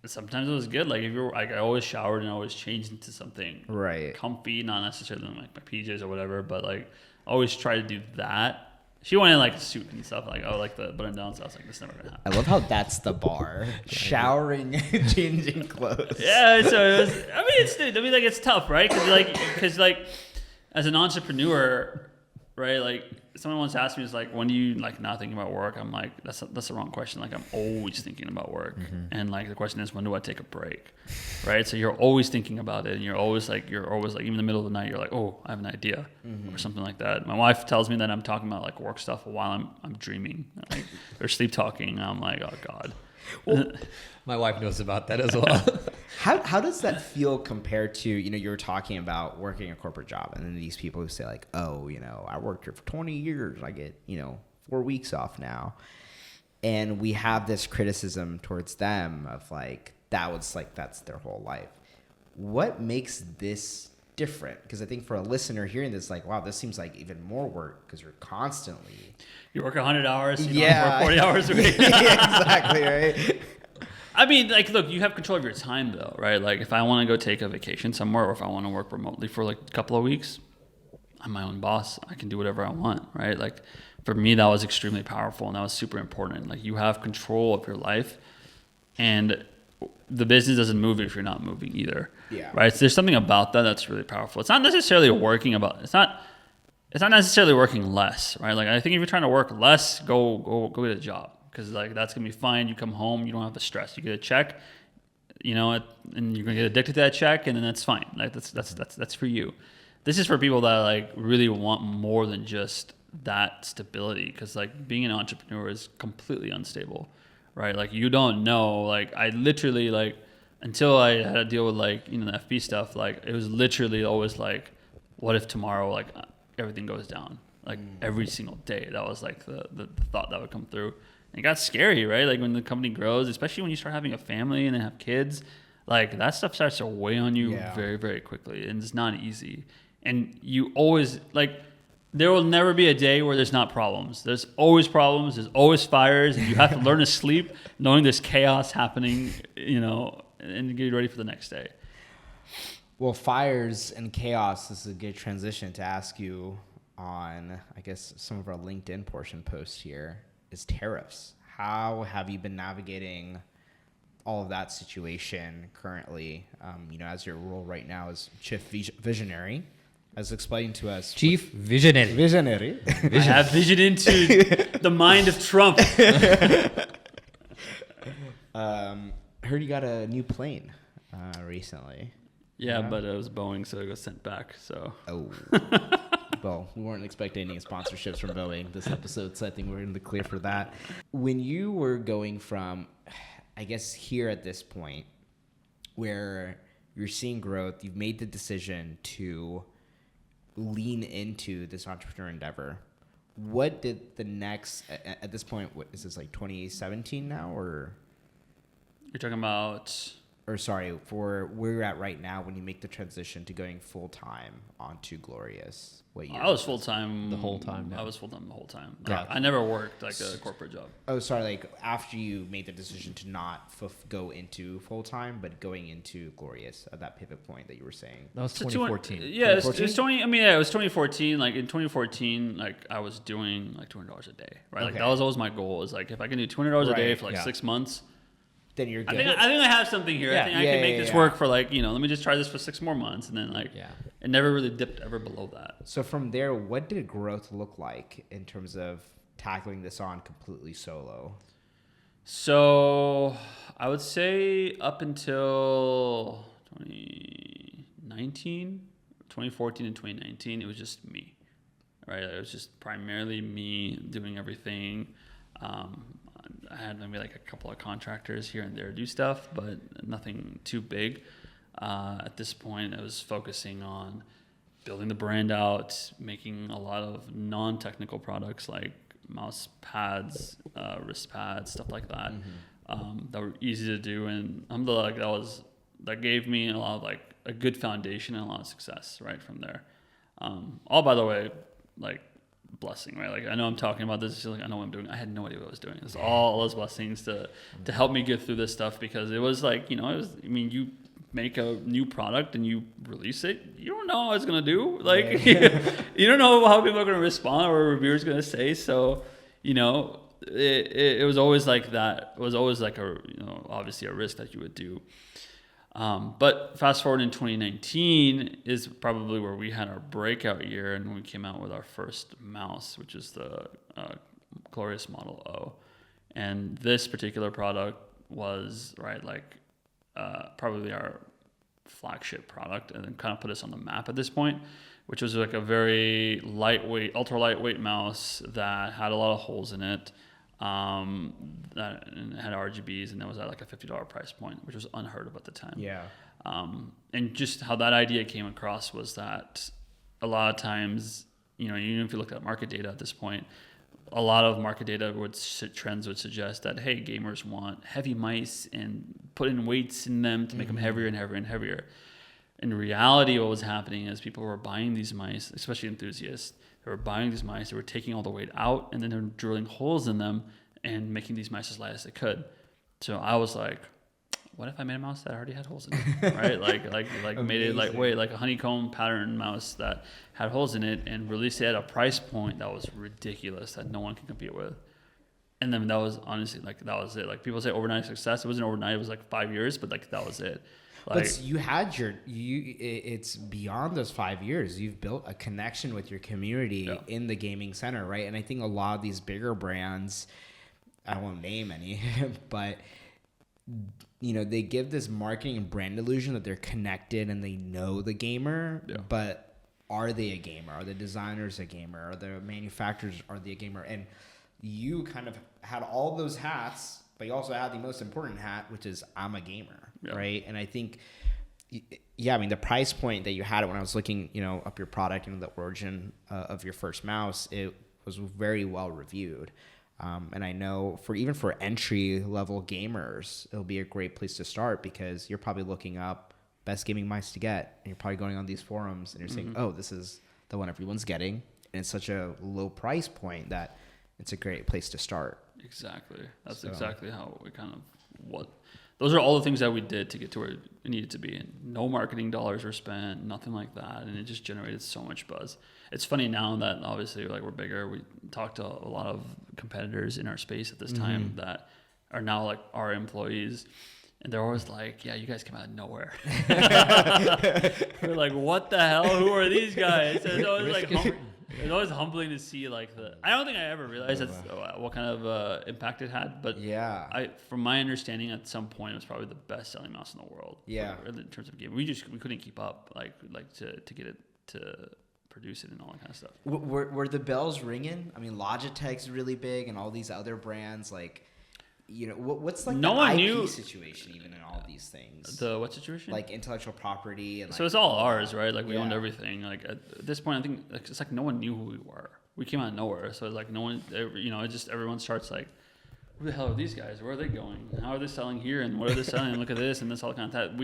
sometimes it was good. Like if you're I always showered and I always changed into something comfy, not necessarily like my PJs or whatever, but always try to do that. She wanted a suit and stuff, the button down. So I was like, this is never gonna happen. I love how that's the bar. Showering, changing clothes. Yeah, so it was. It's tough, right? Because as an entrepreneur, right? Like someone once asked me, it's like, when do you like not thinking about work? I'm like, that's the wrong question. Like I'm always thinking about work. And like the question is, when do I take a break? Right? So you're always thinking about it, and you're always like even in the middle of the night, you're like, oh, I have an idea or something like that. My wife tells me that I'm talking about like work stuff while I'm dreaming, like, or sleep talking. And I'm like, oh God. Well, my wife knows about that as well. How does that feel compared to, you were talking about working a corporate job, and then these people who say like, oh, I worked here for 20 years. I get, 4 weeks off now. And we have this criticism towards them of like, that's their whole life. What makes this different? Because I think for a listener hearing this, like, wow, this seems like even more work because you're constantly. You work 100 hours, you don't work 40 hours a week. Yeah, exactly, right? I mean, like, look, you have control of your time, though, right? Like, if I want to go take a vacation somewhere, or if I want to work remotely for like a couple of weeks, I'm my own boss. I can do whatever I want, right? Like, for me, that was extremely powerful, and that was super important. Like, you have control of your life, and the business doesn't move if you're not moving either. Yeah. Right. So there's something about that that's really powerful. It's not necessarily it's not necessarily working less, right? Like I think if you're trying to work less, go get a job, because like that's gonna be fine. You come home, you don't have the stress. You get a check, and you're gonna get addicted to that check, and then that's fine. Like that's for you. This is for people that like really want more than just that stability, because like being an entrepreneur is completely unstable, right? Like you don't know. Like I literally like. Until I had to deal with like, the FP stuff, like it was literally always like, what if tomorrow, like everything goes down, like every single day. That was like the thought that would come through. And it got scary, right? Like when the company grows, especially when you start having a family and then have kids, like that stuff starts to weigh on you very, very quickly. And it's not easy. And you always like, there will never be a day where there's not problems. There's always problems. There's always fires. And you have to learn to sleep knowing there's chaos happening, and get ready for the next day. Well, fires and chaos is a good transition to ask you on, I guess, some of our LinkedIn portion posts here is tariffs. How have you been navigating all of that situation currently? As your role right now as Chief Visionary, as explained to us. Chief Visionary. Visionary. I have vision into the mind of Trump. I heard you got a new plane recently. Yeah, but it was Boeing, so it got sent back. So. Oh. Well, we weren't expecting any sponsorships from Boeing this episode, so I think we're in the clear for that. When you were going from, I guess, here at this point, where you're seeing growth, you've made the decision to lean into this entrepreneur endeavor. What did the next, at this point, what is this, like 2017 now, or? You're talking about... Or sorry, for where you're at right now when you make the transition to going full-time onto Glorious. I was full-time... The whole time now. I was full-time the whole time. Yeah. I never worked like a corporate job. Oh, sorry, like after you made the decision to not go into full-time, but going into Glorious at that pivot point that you were saying. That was 2014. Yeah, it was 2014. Like in 2014, like I was doing like $200 a day, right? Like that was always my goal. Is like if I can do $200 a day for like 6 months, then you're good. I think I have something here. Yeah. I think I can make this work for like, let me just try this for 6 more months. And then like, it never really dipped ever below that. So from there, what did growth look like in terms of tackling this on completely solo? So I would say up until 2014 and 2019, it was just me, right? It was just primarily me doing everything. I had maybe like a couple of contractors here and there do stuff, but nothing too big. At this point, I was focusing on building the brand out, making a lot of non-technical products like mouse pads, wrist pads, stuff like that, that were easy to do. And that gave me a lot of like a good foundation and a lot of success right from there. All, by the way, like blessing, right? Like I know I'm talking about this, like I know what I'm doing. I had no idea what I was doing. It's all those blessings to help me get through this stuff, because it was like, you make a new product and you release it, you don't know how it's gonna do. Like you don't know how people are gonna respond or a reviewer's gonna say. So, it was always like that. It was always like obviously a risk that you would do. But fast forward in 2019 is probably where we had our breakout year, and we came out with our first mouse, which is the Glorious Model O. And this particular product was probably our flagship product, and then kind of put us on the map at this point, which was like a very lightweight, ultra lightweight mouse that had a lot of holes in it, that and had RGBs, and that was at like a $50 price point, which was unheard of at the time. Yeah. And just how that idea came across was that a lot of times, even if you look at market data at this point, a lot of market data trends would suggest that, hey, gamers want heavy mice and put in weights in them to make them heavier and heavier and heavier. In reality, what was happening is people were buying these mice, especially enthusiasts. They were buying these mice, they were taking all the weight out, and then they were drilling holes in them and making these mice as light as they could. So I was like, what if I made a mouse that already had holes in it, right? like made it lightweight, like a honeycomb pattern mouse that had holes in it, and released it at a price point that was ridiculous that no one can compete with. And then that was honestly that was it. Like people say overnight success. It wasn't overnight. It was like 5 years, but that was it. But you had it's beyond those 5 years. You've built a connection with your community in the gaming center, right? And I think a lot of these bigger brands, I won't name any, but they give this marketing and brand illusion that they're connected and they know the gamer, but are they a gamer? Are the designers a gamer? Are the manufacturers, are they a gamer? And you kind of had all those hats, but you also had the most important hat, which is I'm a gamer, right? And I think, the price point that you had it when I was looking, up your product and the origin of your first mouse, it was very well reviewed. And I know for entry level gamers, it'll be a great place to start because you're probably looking up best gaming mice to get, and you're probably going on these forums and you're saying, oh, this is the one everyone's getting. And it's such a low price point that it's a great place to start. Exactly. That's exactly how we those are all the things that we did to get to where it needed to be. And no marketing dollars were spent, nothing like that. And it just generated so much buzz. It's funny now that obviously we're bigger. We talked to a lot of competitors in our space at this time that are now our employees. And they're always like, yeah, you guys came out of nowhere. We're like, what the hell? Who are these guys? And it's always it's always humbling to see I don't think I ever realized what kind of impact it had, but from my understanding, at some point it was probably the best selling mouse in the world. Yeah, in terms of gaming, we couldn't keep up to get it to produce it and all that kind of stuff. Were the bells ringing? I mean, Logitech's really big, and all these other brands what's the IP situation even in all these things? The what situation? Like intellectual property and so it's all ours, right? We owned everything. At this point, I think it's no one knew who we were. We came out of nowhere, so it's no one. It just everyone starts who the hell are these guys? Where are they going? How are they selling here? And what are they selling? And look at this and this all kind of that.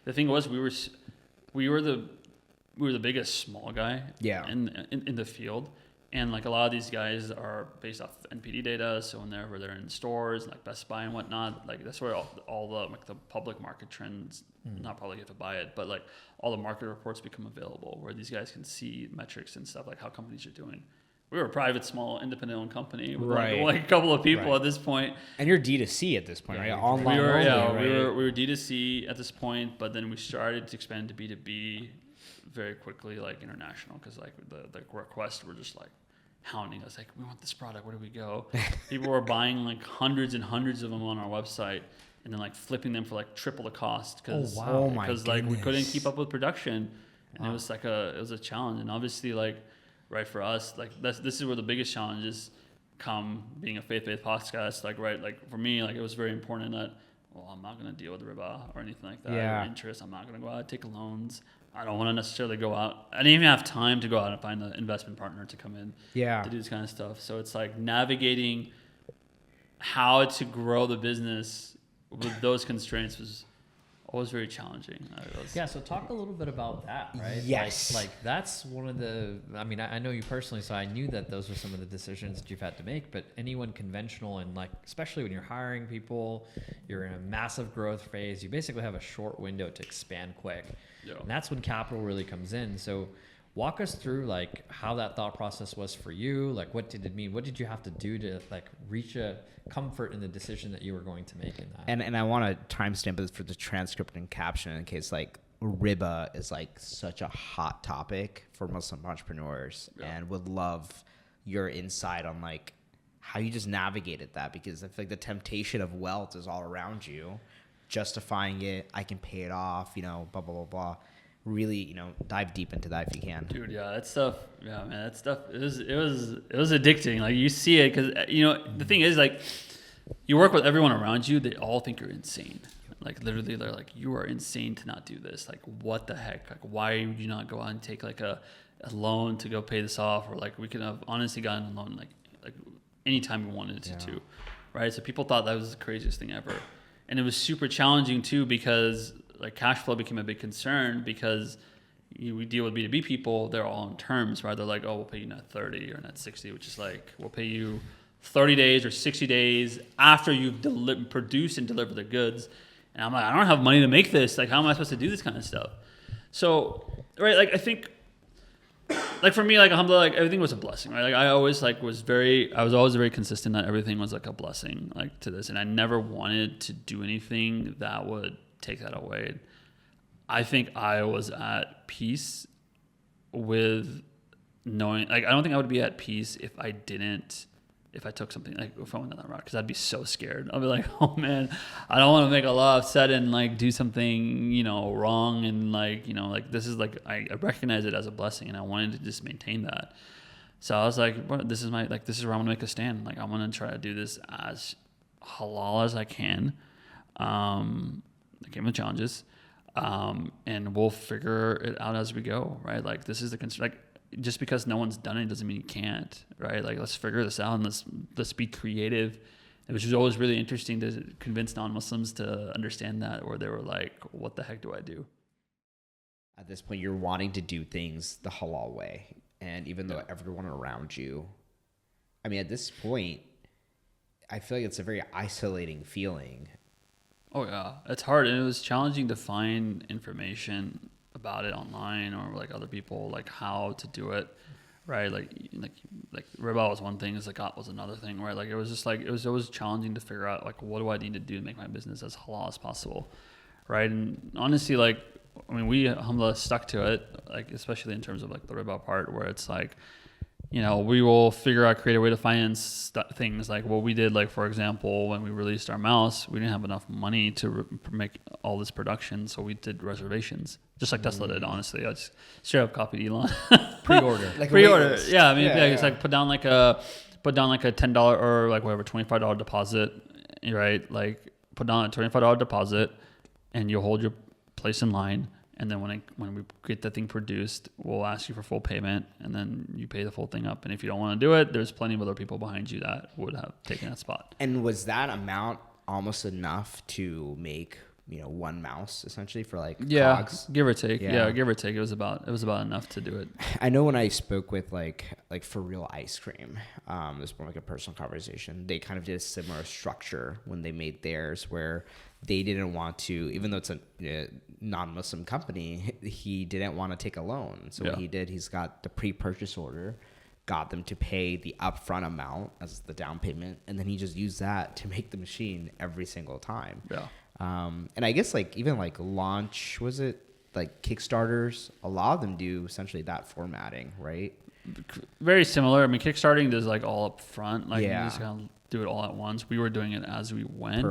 The thing was we were the biggest small guy. In the field. And a lot of these guys are based off NPD data, so whenever they're in stores like Best Buy and whatnot, that's where all the public market trends, not probably have to buy it, but all the market reports become available, where these guys can see metrics and stuff how companies are doing. We were a private, small, independent-owned company with a couple of people at this point. And you're D2C at this point, right? Online. We were D2C at this point, but then we started to expand to B2B very quickly, international, because the requests were just hounding us, we want this product, where do we go? People were buying hundreds and hundreds of them on our website and then flipping them for triple the cost because we couldn't keep up with production, and it was it was a challenge. And obviously right for us, this is where the biggest challenges come, being a faith-based podcast. For me, it was very important that I'm not going to deal with riba or anything like that, or interest. I'm not going to go out and take loans. I don't want to necessarily go out. I didn't even have time to go out and find an investment partner to come in to do this kind of stuff. So it's navigating how to grow the business with those constraints was always very challenging. So talk a little bit about that, right? Yes. That's one of the, I know you personally, so I knew that those were some of the decisions that you've had to make, but anyone conventional and especially when you're hiring people, you're in a massive growth phase, you basically have a short window to expand quick. And that's when capital really comes in. So walk us through like how that thought process was for you. Like, what did it mean? What did you have to do to like reach a comfort in the decision that you were going to make in that? And I want to timestamp this for the transcript and caption in case like riba is like such a hot topic for Muslim entrepreneurs, and would love your insight on like how you just navigated that, because I feel like the temptation of wealth is all around you, justifying it. I can pay it off, you know, blah, blah, blah, blah. Really, you know, dive deep into that if you can. Dude, yeah, that stuff, yeah, man, that stuff, it was addicting. Like you see it because, you know, the thing is like you work with everyone around you, they all think you're insane. Like literally they're like, you are insane to not do this. Like what the heck? Like why would you not go out and take like a loan to go pay this off? Or like we could have honestly gotten a loan like anytime we wanted to, right? So people thought that was the craziest thing ever. And it was super challenging too, because like cash flow became a big concern, because we deal with B2B people, they're all on terms, right? They're like, oh, we'll pay you net 30 or net 60, which is like, we'll pay you 30 days or 60 days after you've produced and delivered the goods. And I'm like, I don't have money to make this. Like, how am I supposed to do this kind of stuff? So, right, like I think, like for me, like alhamdulillah, like everything was a blessing, right? Like I always like I was always very consistent that everything was like a blessing, like to this, and I never wanted to do anything that would take that away. I think I was at peace with knowing, like I don't think I would be at peace if I took something like if I went down that route, because I'd be so scared. I'll be like, oh man, I don't want to make Allah upset and like do something, you know, wrong, and like, you know, like this is like I recognize it as a blessing, and I wanted to just maintain that. So I was like, well, this is where I'm gonna make a stand. Like I'm gonna try to do this as halal as I can. I came with challenges, and we'll figure it out as we go, right? Like this is the concern. Like just because no one's done it doesn't mean you can't, right? Like let's figure this out and let's be creative. Which was always really interesting to convince non-Muslims to understand that, where they were like, what the heck do I do? At this point, you're wanting to do things the halal way. And even though everyone around you, I mean, at this point, I feel like it's a very isolating feeling. Oh yeah, it's hard, and it was challenging to find information about it online, or like other people, like how to do it, right? Like riba was one thing, zakat was another thing, right? Like it was just like it was always challenging to figure out like what do I need to do to make my business as halal as possible, right? And honestly, like I mean, we alhamdulillah stuck to it, like especially in terms of like the riba part, where it's like, you know, we will create a way to finance things like what we did. Like, for example, when we released our mouse, we didn't have enough money to make all this production. So we did reservations, just like Tesla did, honestly. I just straight up copied Elon. Pre-order. Pre-order. Yeah. I mean, it's like put down like a $10 or like whatever, $25 deposit, right? Like put down a $25 deposit and you'll hold your place in line. And then when we get the thing produced, we'll ask you for full payment, and then you pay the full thing up. And if you don't want to do it, there's plenty of other people behind you that would have taken that spot. And was that amount almost enough to make, you know, one mouse essentially for like cogs? Give or take. Yeah, give or take. It was about enough to do it. I know when I spoke with like For Real Ice Cream, this was more like a personal conversation. They kind of did a similar structure when they made theirs, where they didn't want to, even though it's a non-Muslim company, he didn't want to take a loan. So what he did, he's got the pre-purchase order, got them to pay the upfront amount as the down payment, and then he just used that to make the machine every single time. Yeah. And I guess like even like launch, was it like Kickstarters? A lot of them do essentially that formatting, right? Very similar. I mean, Kickstarting does like all up front. Like you just kind of do it all at once. We were doing it as we went.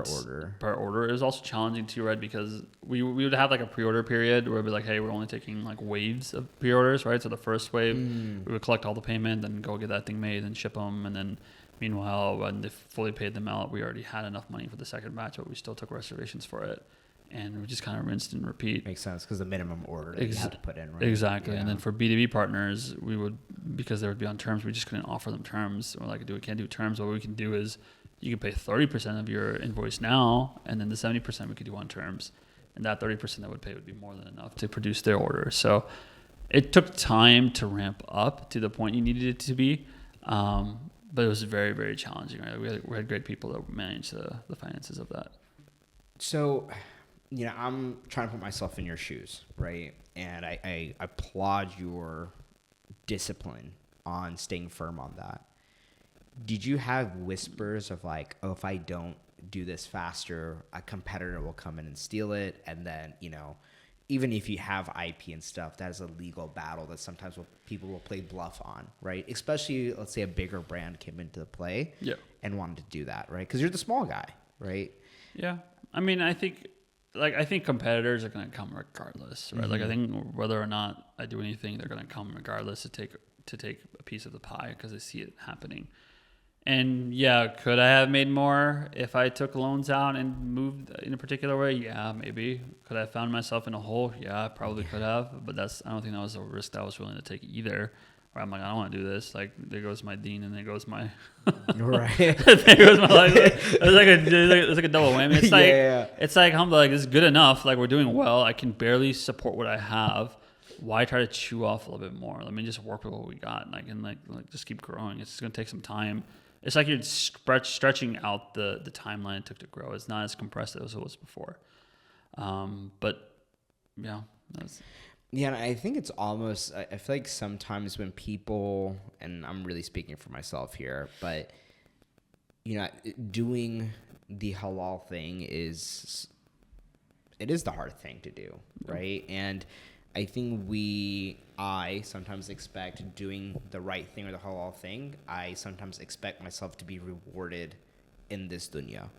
Per order. It was also challenging too, right? Because we would have like a pre-order period where it'd be like, hey, we're only taking like waves of pre-orders, right? So the first wave, we would collect all the payment, then go get that thing made and ship them. And then meanwhile, when they fully paid them out, we already had enough money for the second batch, but we still took reservations for it. And we just kind of rinsed and repeat. Makes sense, because the minimum order that you have to put in, right? Exactly. Yeah. And then for B2B partners, we would, because they would be on terms, we just couldn't offer them terms. We're like, we can't do terms. What we can do is you can pay 30% of your invoice now, and then the 70% we could do on terms. And that 30% that would pay would be more than enough to produce their order. So it took time to ramp up to the point you needed it to be. But it was very, very challenging, right? We had great people that managed the finances of that. So, you know, I'm trying to put myself in your shoes, right? And I applaud your discipline on staying firm on that. Did you have whispers of like, oh, if I don't do this faster, a competitor will come in and steal it? And then, you know, even if you have IP and stuff, that is a legal battle that sometimes people will play bluff on, right? Especially, let's say a bigger brand came into the play and wanted to do that, right? Because you're the small guy, right? Yeah. I mean, I think competitors are going to come regardless, right? Like I think whether or not I do anything, they're going to come regardless to take a piece of the pie because they see it happening. And yeah, could I have made more if I took loans out and moved in a particular way? Yeah, maybe. Could I have found myself in a hole? Yeah, I probably could have. But I don't think that was a risk that I was willing to take either. Where I'm like, I don't want to do this. Like, there goes my dean, and there goes my right. there goes my life. It's like a double whammy. It's like it's like I'm like, this is good enough. Like we're doing well. I can barely support what I have. Why try to chew off a little bit more? Let me just work with what we got, and like just keep growing. It's just gonna take some time. It's like you're stretching out the timeline it took to grow. It's not as compressed as it was before. But yeah. Yeah, and I think it's almost, I feel like sometimes when people, and I'm really speaking for myself here, but, you know, doing the halal thing it is the hard thing to do, right? And I think I sometimes expect doing the right thing or the halal thing. I sometimes expect myself to be rewarded in this dunya.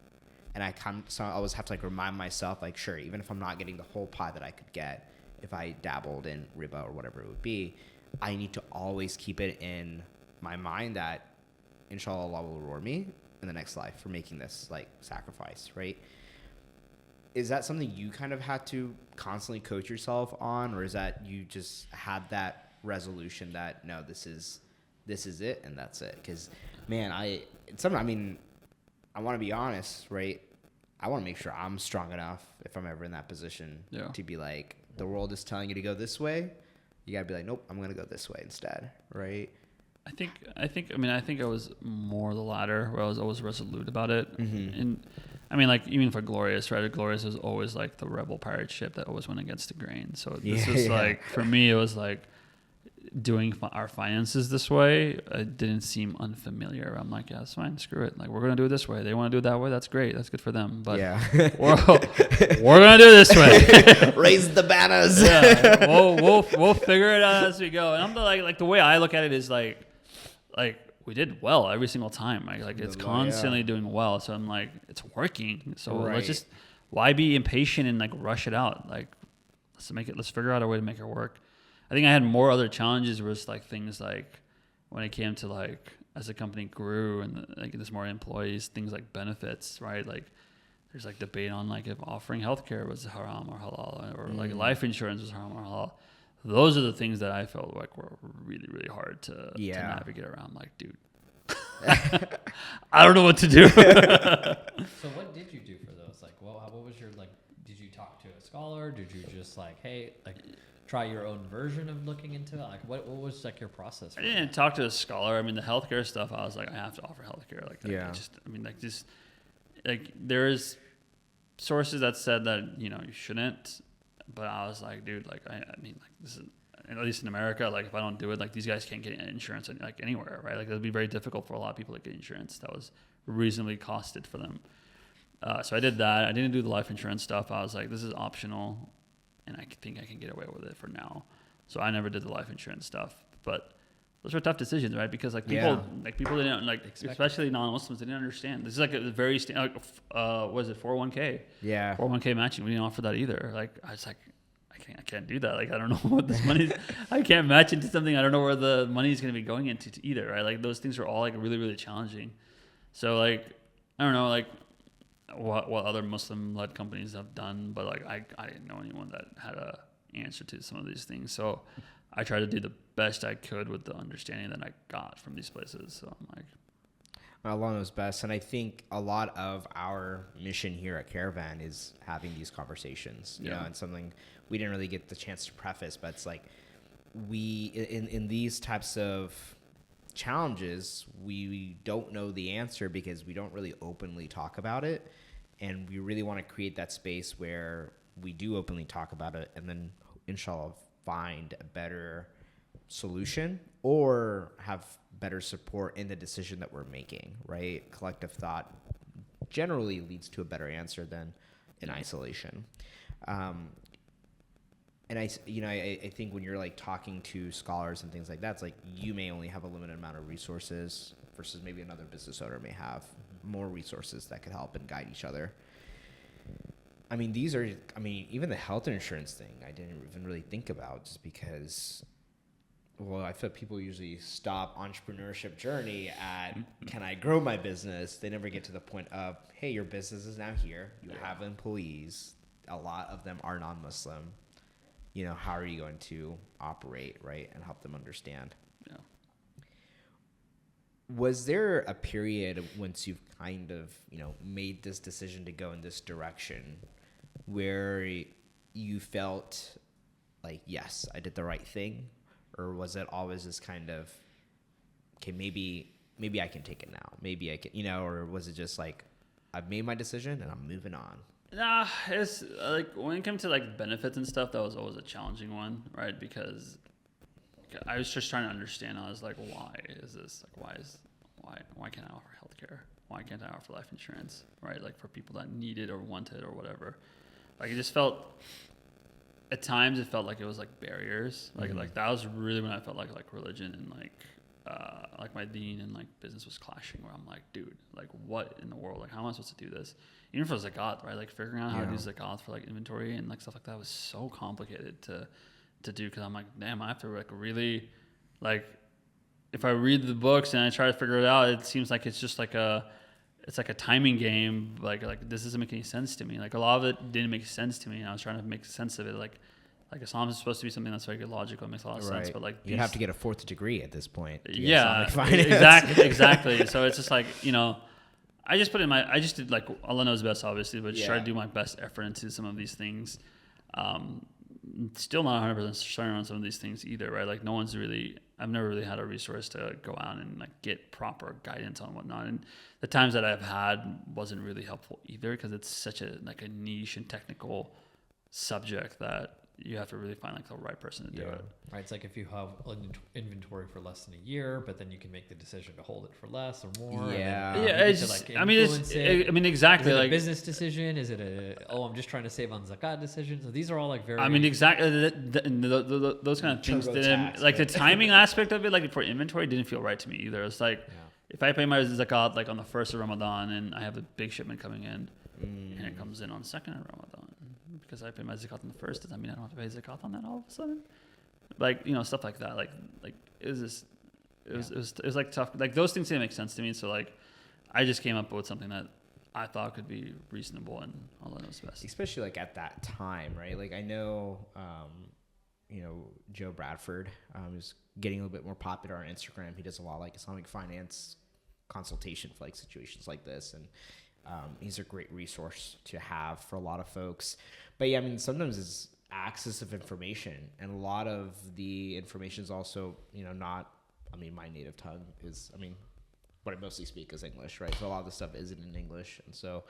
And I always have to like remind myself, like, sure, even if I'm not getting the whole pie that I could get if I dabbled in riba or whatever it would be, I need to always keep it in my mind that inshallah Allah will reward me in the next life for making this like sacrifice, right? Is that something you kind of had to constantly coach yourself on, or is that you just had that resolution that no, this is it and that's it? Because man, I want to be honest, right? I want to make sure I'm strong enough if I'm ever in that position to be like, the world is telling you to go this way, you gotta be like, nope, I'm gonna go this way instead, right? I think I was more the latter, where I was always resolute about it. And I mean, like, even for Glorious, right? Glorious was always like the rebel pirate ship that always went against the grain. So this was like, for me, it was like doing our finances this way. It didn't seem unfamiliar. I'm like, yeah, it's fine. Screw it. Like, we're going to do it this way. They want to do it that way. That's great. That's good for them. But we're going to do it this way. Raise the banners. Yeah. We'll figure it out as we go. And I'm like the way I look at it is like we did well every single time. Like it's constantly doing well. So I'm like, it's working. So why be impatient and like rush it out? Like, let's figure out a way to make it work. I think I had more other challenges was like things like when it came to like as the company grew and like there's more employees, things like benefits, right? Like there's like debate on like if offering healthcare was haram or halal, or like life insurance was haram or halal. Those are the things that I felt like were really, really hard to navigate around. Like, dude, I don't know what to do. So what did you do for those? Like, what was your, like, did you talk to a scholar? Did you just like, hey, like, try your own version of looking into it? Like, what was like your process? I didn't talk to a scholar. I mean, the healthcare stuff, I was like, I have to offer healthcare. Like, there is sources that said that, you know, you shouldn't. But I was like, dude, like, I mean, like, this is, at least in America, like, if I don't do it, like, these guys can't get insurance like anywhere, right? Like, it would be very difficult for a lot of people to get insurance that was reasonably costed for them. So I did that. I didn't do the life insurance stuff. I was like, this is optional, and I think I can get away with it for now. So I never did the life insurance stuff. But those were tough decisions, right? Because like people didn't like, especially non-Muslims, they didn't understand. This is like a very was it 401k? Yeah, 401k matching. We didn't offer that either. Like I was like, I can't do that. Like I don't know what this money. I can't match into something. I don't know where the money is going to be going into either. Right? Like those things are all like really, really challenging. So like I don't know like what other Muslim-led companies have done, but like I didn't know anyone that had a answer to some of these things. So I tried to do the best I could with the understanding that I got from these places. So I'm like, Allah knows best. And I think a lot of our mission here at Caravan is having these conversations, you know, and something we didn't really get the chance to preface, but it's like we, in these types of challenges, we don't know the answer because we don't really openly talk about it. And we really want to create that space where we do openly talk about it and then inshallah find a better solution or have better support in the decision that we're making, right? Collective thought generally leads to a better answer than in isolation. And I think when you're like talking to scholars and things like that, it's like you may only have a limited amount of resources versus maybe another business owner may have more resources that could help and guide each other. I mean, even the health insurance thing, I didn't even really think about just because, well, I feel people usually stop entrepreneurship journey at, can I grow my business? They never get to the point of, hey, your business is now here. You have employees. A lot of them are non-Muslim. How are you going to operate, right, and help them understand? Yeah. Was there a period once you've kind of, made this decision to go in this direction where you felt like, yes, I did the right thing? Or was it always this kind of, okay, maybe I can take it now. Maybe I can, or was it just like, I've made my decision and I'm moving on? Nah, it's like when it came to like benefits and stuff, that was always a challenging one, right? Because I was just trying to understand. I was like, why is this? Like, why can't I offer healthcare? Why can't I offer life insurance? Right? Like for people that need it or want it or whatever. Like it just felt, at times it felt like it was like barriers. Like that was really when I felt like religion and like my deen and like business was clashing, where I'm like, dude, like what in the world? Like how am I supposed to do this? Even for zakat, right? Like figuring out how to do zakat for like inventory and like stuff like that was so complicated to do, because I'm like, damn, I have to like really, like if I read the books and I try to figure it out, it seems like it's just like it's like a timing game. Like this doesn't make any sense to me. Like a lot of it didn't make sense to me, and I was trying to make sense of it. Like Islam is supposed to be something that's very logical, it makes a lot of sense. But like you have to get a 4th degree at this point. Yeah, exactly. So it's just like, I just did like Allah knows best, obviously, but just try to do my best effort into some of these things. Still not 100% certain on some of these things either, right? Like I've never really had a resource to go out and like get proper guidance on whatnot. And the times that I've had wasn't really helpful either, because it's such a niche and technical subject that you have to really find like the right person to do it. Right. It's like if you have an inventory for less than a year, but then you can make the decision to hold it for less or more. Exactly. Is it like a business decision? Is it I'm just trying to save on zakat decisions? So these are all like very. I mean, exactly. Those kind of things didn't, like the timing aspect of it, like for inventory, didn't feel right to me either. It's like if I pay my zakat like on the 1st of Ramadan and I have a big shipment coming in, and it comes in on 2nd of Ramadan, because I pay my zakat on the 1st, does that mean I don't have to pay zakat on that all of a sudden? Like, stuff like that. Like it was like tough. Like those things didn't make sense to me. So like I just came up with something that I thought could be reasonable and Allah knows best. Especially like at that time, right? Like I know, Joe Bradford is getting a little bit more popular on Instagram. He does a lot of like Islamic finance consultation for like situations like this, and he's a great resource to have for a lot of folks. But yeah, I mean, sometimes it's access of information, and a lot of the information is also, not, my native tongue is, what I mostly speak is English, right? So a lot of the stuff isn't in English. And so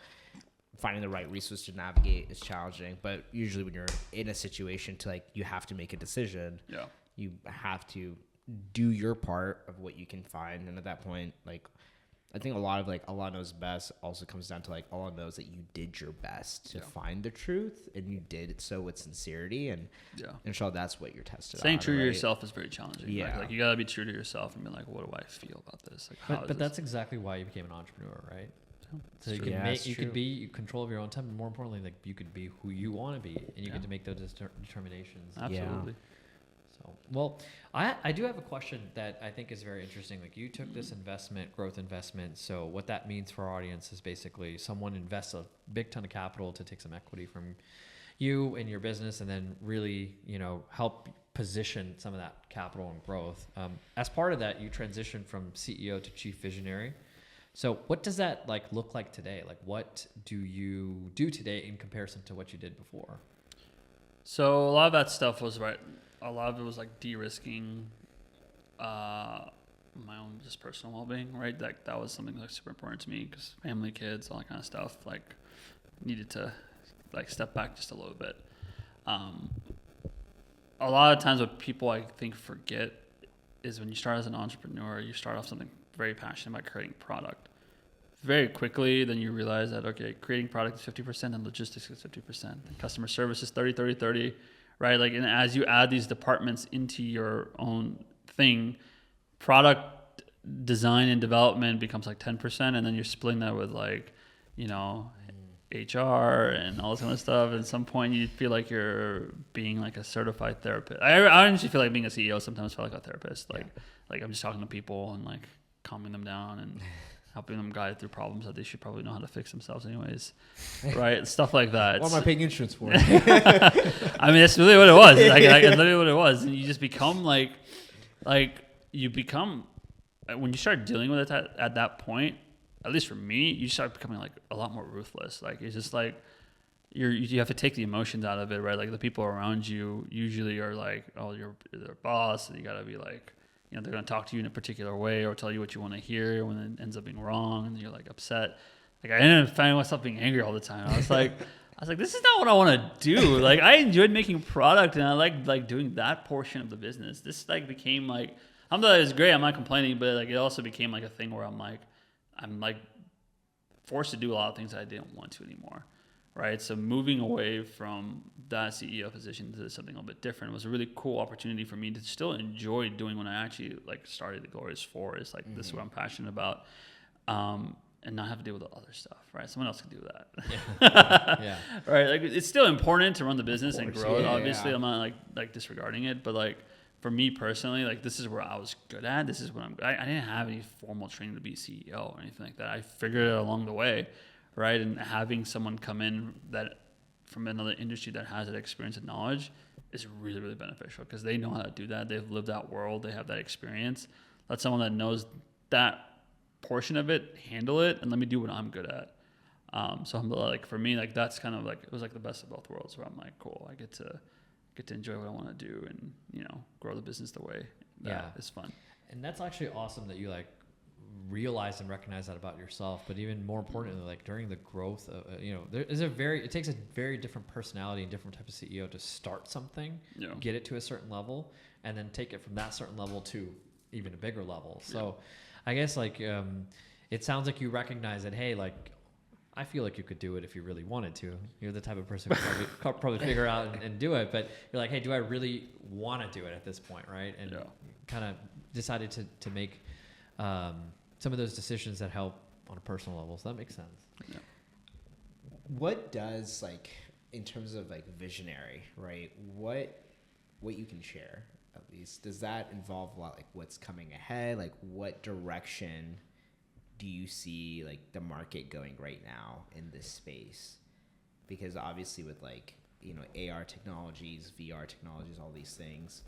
finding the right resource to navigate is challenging. But usually when you're in a situation to like, you have to make a decision, you have to do your part of what you can find. And at that point, like, I think a lot of like Allah knows best also comes down to like Allah knows that you did your best to find the truth, and you did it so with sincerity, and inshallah that's what you're tested on. Staying true to yourself is very challenging. Yeah. Like you gotta be true to yourself and be like, what do I feel about this? Like, but that's exactly why you became an entrepreneur, right? So you can could be control of your own time, and more importantly, like you could be who you want to be, and you get to make those determinations. Absolutely. So, well, I do have a question that I think is very interesting. Like you took this growth investment. So what that means for our audience is basically someone invests a big ton of capital to take some equity from you and your business, and then really, help position some of that capital and growth. As part of that, you transitioned from CEO to chief visionary. So what does that like look like today? Like what do you do today in comparison to what you did before? So a lot of that stuff was a lot of it was like de-risking my own just personal well-being, right? That was something like super important to me, because family, kids, all that kind of stuff, like needed to like step back just a little bit. A lot of times what people I think forget is when you start as an entrepreneur, you start off something very passionate about creating product. Very quickly, then you realize that, okay, creating product is 50% and logistics is 50%. Customer service is 30, right? Like, and as you add these departments into your own thing, product design and development becomes like 10%, and then you're splitting that with like, you know, HR and all this kind of stuff. At some point, you feel like you're being like a certified therapist. I honestly feel like being a CEO sometimes feel like a therapist. Like I'm just talking to people and like calming them down and helping them guide through problems that they should probably know how to fix themselves anyways, right? Stuff like that. What am I paying insurance for? I mean, that's really what it was. Like literally what it was. And you just become like you become, when you start dealing with it at that point, at least for me, you start becoming like a lot more ruthless. Like it's just like you have to take the emotions out of it, right? Like the people around you usually are like, oh, you're their boss, and you gotta be like, you know, they're gonna talk to you in a particular way or tell you what you want to hear when it ends up being wrong, and you're like upset. Like I ended up finding myself being angry all the time. I was like, this is not what I want to do. Like I enjoyed making product, and I like doing that portion of the business. This like became like, alhamdulillah, it was great. I'm not complaining, but like it also became like a thing where I'm like forced to do a lot of things that I didn't want to anymore, right? So moving away from that CEO position to something a little bit different was a really cool opportunity for me to still enjoy doing what I actually like started the Glorious for. Is like this is what I'm passionate about, and not have to deal with the other stuff, right? Someone else can do that. Yeah. Right. Like it's still important to run the business and grow it. Obviously, I'm not like disregarding it, but like for me personally, like this is where I was good at. This is what I didn't have any formal training to be CEO or anything like that. I figured it along the way, right? And having someone come in that from another industry that has that experience and knowledge is really, really beneficial because they know how to do that. They've lived that world. They have that experience. Let someone that knows that portion of it handle it, and let me do what I'm good at. So I'm like, for me, like that's kind of like, it was like the best of both worlds where I'm like, cool, I get to enjoy what I want to do and, you know, grow the business the way that is fun. And that's actually awesome that you like realize and recognize that about yourself. But even more importantly, like during the growth of, you know, it takes a very different personality and different type of CEO to start something, get it to a certain level, and then take it from that certain level to even a bigger level. So I guess like, it sounds like you recognize that, hey, like, I feel like you could do it if you really wanted to. You're the type of person who probably figure out and do it. But you're like, hey, do I really want to do it at this point, right? And kind of decided to make some of those decisions that help on a personal level. So that makes sense. Yeah. What does, like, in terms of like visionary, right? What you can share at least, does that involve a lot like what's coming ahead? Like what direction do you see like the market going right now in this space? Because obviously with like, you know, AR technologies, VR technologies, all these things,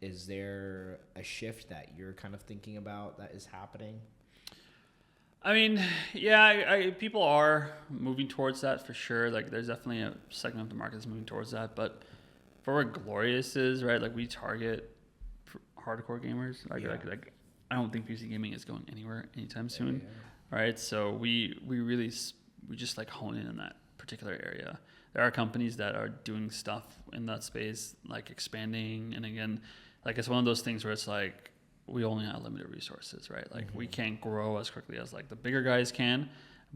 is there a shift that you're kind of thinking about that is happening? I mean, yeah, people are moving towards that for sure. Like there's definitely a segment of the market that's moving towards that. But for where Glorious is, right, like we target hardcore gamers. Like I don't think PC gaming is going anywhere anytime soon, right? So we just like hone in on that particular area. There are companies that are doing stuff in that space, like expanding. And again, like it's one of those things where it's like we only have limited resources, right? Like we can't grow as quickly as like the bigger guys can.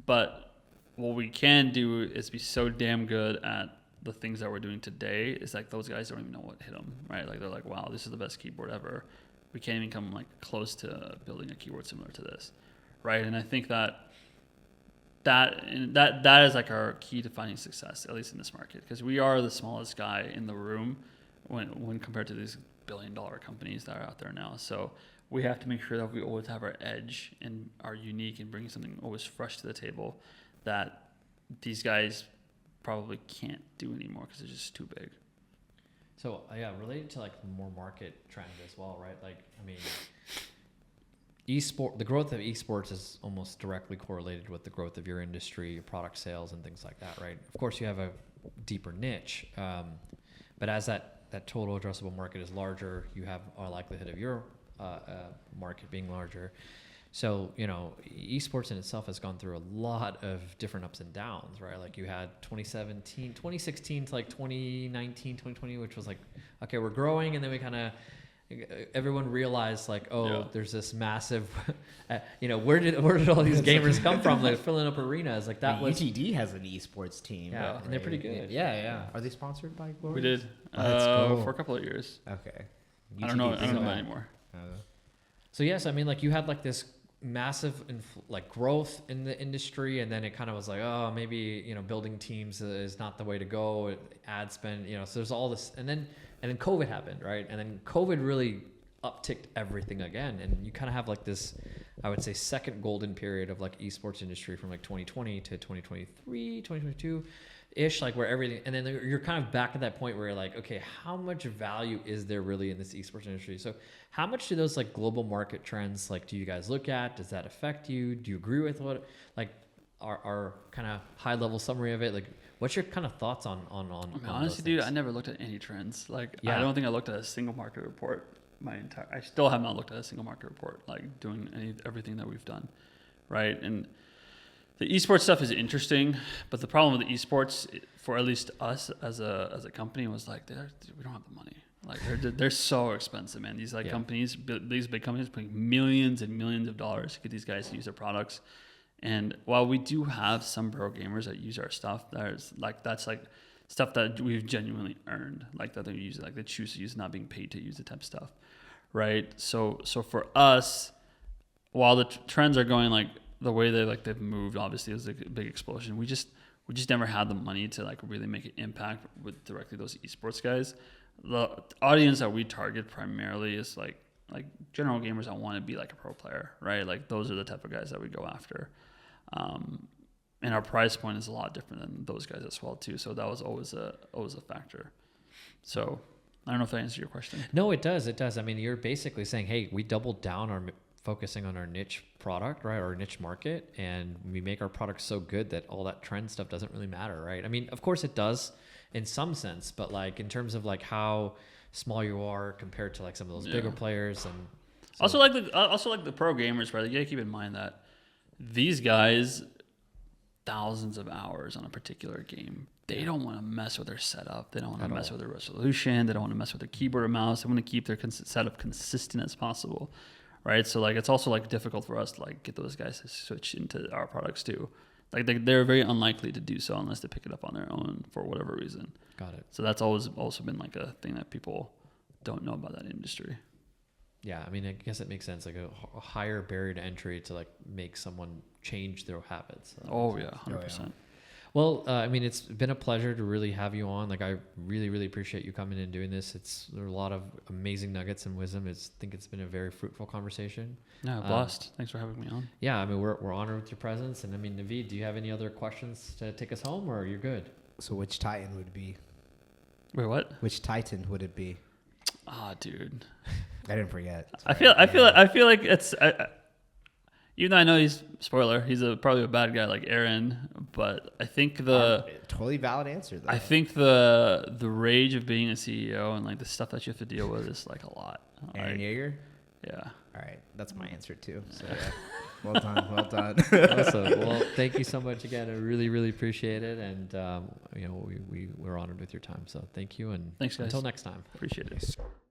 But what we can do is be so damn good at the things that we're doing today. Is like those guys don't even know what hit them, right? Like they're like, wow, this is the best keyboard ever. We can't even come like close to building a keyboard similar to this, right? And I think that is like our key to finding success, at least in this market, because we are the smallest guy in the room when compared to these billion-dollar companies that are out there now. So we have to make sure that we always have our edge and are unique and bringing something always fresh to the table that these guys probably can't do anymore because they're just too big. So related to like more market trend as well, right? Like, I mean, the growth of esports is almost directly correlated with the growth of your industry, your product sales, and things like that, right? Of course, you have a deeper niche, but as that total addressable market is larger, you have a likelihood of your market being larger. So, you know, esports in itself has gone through a lot of different ups and downs, right? Like you had 2016 to like 2019, 2020, which was like, okay, we're growing. And then we kind of everyone realized like, there's this massive, where did all these gamers come from? Like filling up arenas, like that was. UTD has an esports team. Yeah, right? And they're pretty good. Yeah. Are they sponsored by Glory? We did for a couple of years. Okay. I don't know anymore. So yes, I mean, like you had like this massive like growth in the industry, and then it kind of was like, oh, maybe building teams is not the way to go. Ad spend, so there's all this, and then COVID happened, right? And then COVID really upticked everything again, and you kind of have like this, I would say, second golden period of like esports industry from like 2020 to 2023, 2022 ish, like where everything, and then you're kind of back at that point where you're like, okay, how much value is there really in this esports industry? So how much do those like global market trends, like, do you guys look at? Does that affect you? Do you agree with what, like, our kind of high level summary of it? Like, what's your kind of thoughts on honestly, dude, I never looked at any trends. Like, I don't think I looked at a single market report I still have not looked at a single market report, like doing everything that we've done, right? And the esports stuff is interesting, but the problem with the esports, for at least us as a company, was like, we don't have the money. Like they're so expensive, man. These companies, these big companies, paying millions and millions of dollars to get these guys to use their products. And while we do have some pro gamers that use our stuff, that's stuff that we've genuinely earned, like that they use, like they choose to use, not being paid to use the type of stuff, right? So for us, while the trends are going like the way they've moved, obviously it was a big explosion. We just never had the money to like really make an impact with directly those esports guys. The audience that we target primarily is like general gamers that want to be like a pro player, right? Like those are the type of guys that we go after. And our price point is a lot different than those guys as well too. So that was always a factor. So I don't know if that answers your question. No, it does. It does. I mean, you're basically saying, hey, we doubled down on focusing on our niche product, right? Our niche market. And we make our product so good that all that trend stuff doesn't really matter, right? I mean, of course it does in some sense, but like in terms of like how small you are compared to like some of those bigger players. And so. Also like the pro gamers, right? You gotta keep in mind that these guys, thousands of hours on a particular game. They don't want to mess with their setup. They don't want to mess with their resolution. They don't want to mess with their keyboard or mouse. They want to keep their setup consistent as possible, right? So like it's also like difficult for us to like get those guys to switch into our products too. Like they're very unlikely to do so unless they pick it up on their own for whatever reason. Got it. So that's always also been like a thing that people don't know about that industry. Yeah, I mean, I guess it makes sense. Like a higher barrier to entry to like make someone change their habits. 100%. Well, I mean, it's been a pleasure to really have you on. Like, I really, really appreciate you coming and doing this. There are a lot of amazing nuggets and wisdom. I think it's been a very fruitful conversation. Yeah, blessed. Thanks for having me on. Yeah, I mean, we're honored with your presence. And I mean, Naveed, do you have any other questions to take us home, or you're good? So, which Titan would it be? Wait, what? Which Titan would it be? Dude. I didn't forget. I feel like it's. Even though I know he's probably a bad guy like Aaron, but I think totally valid answer though. I think the rage of being a CEO and like the stuff that you have to deal with is like a lot. Aaron Yeager? Yeah. All right, that's my answer too. So yeah. Well done. Awesome. Well, thank you so much again. I really, really appreciate it, and we're honored with your time. So thank you, and thanks, guys. Until next time. Appreciate it.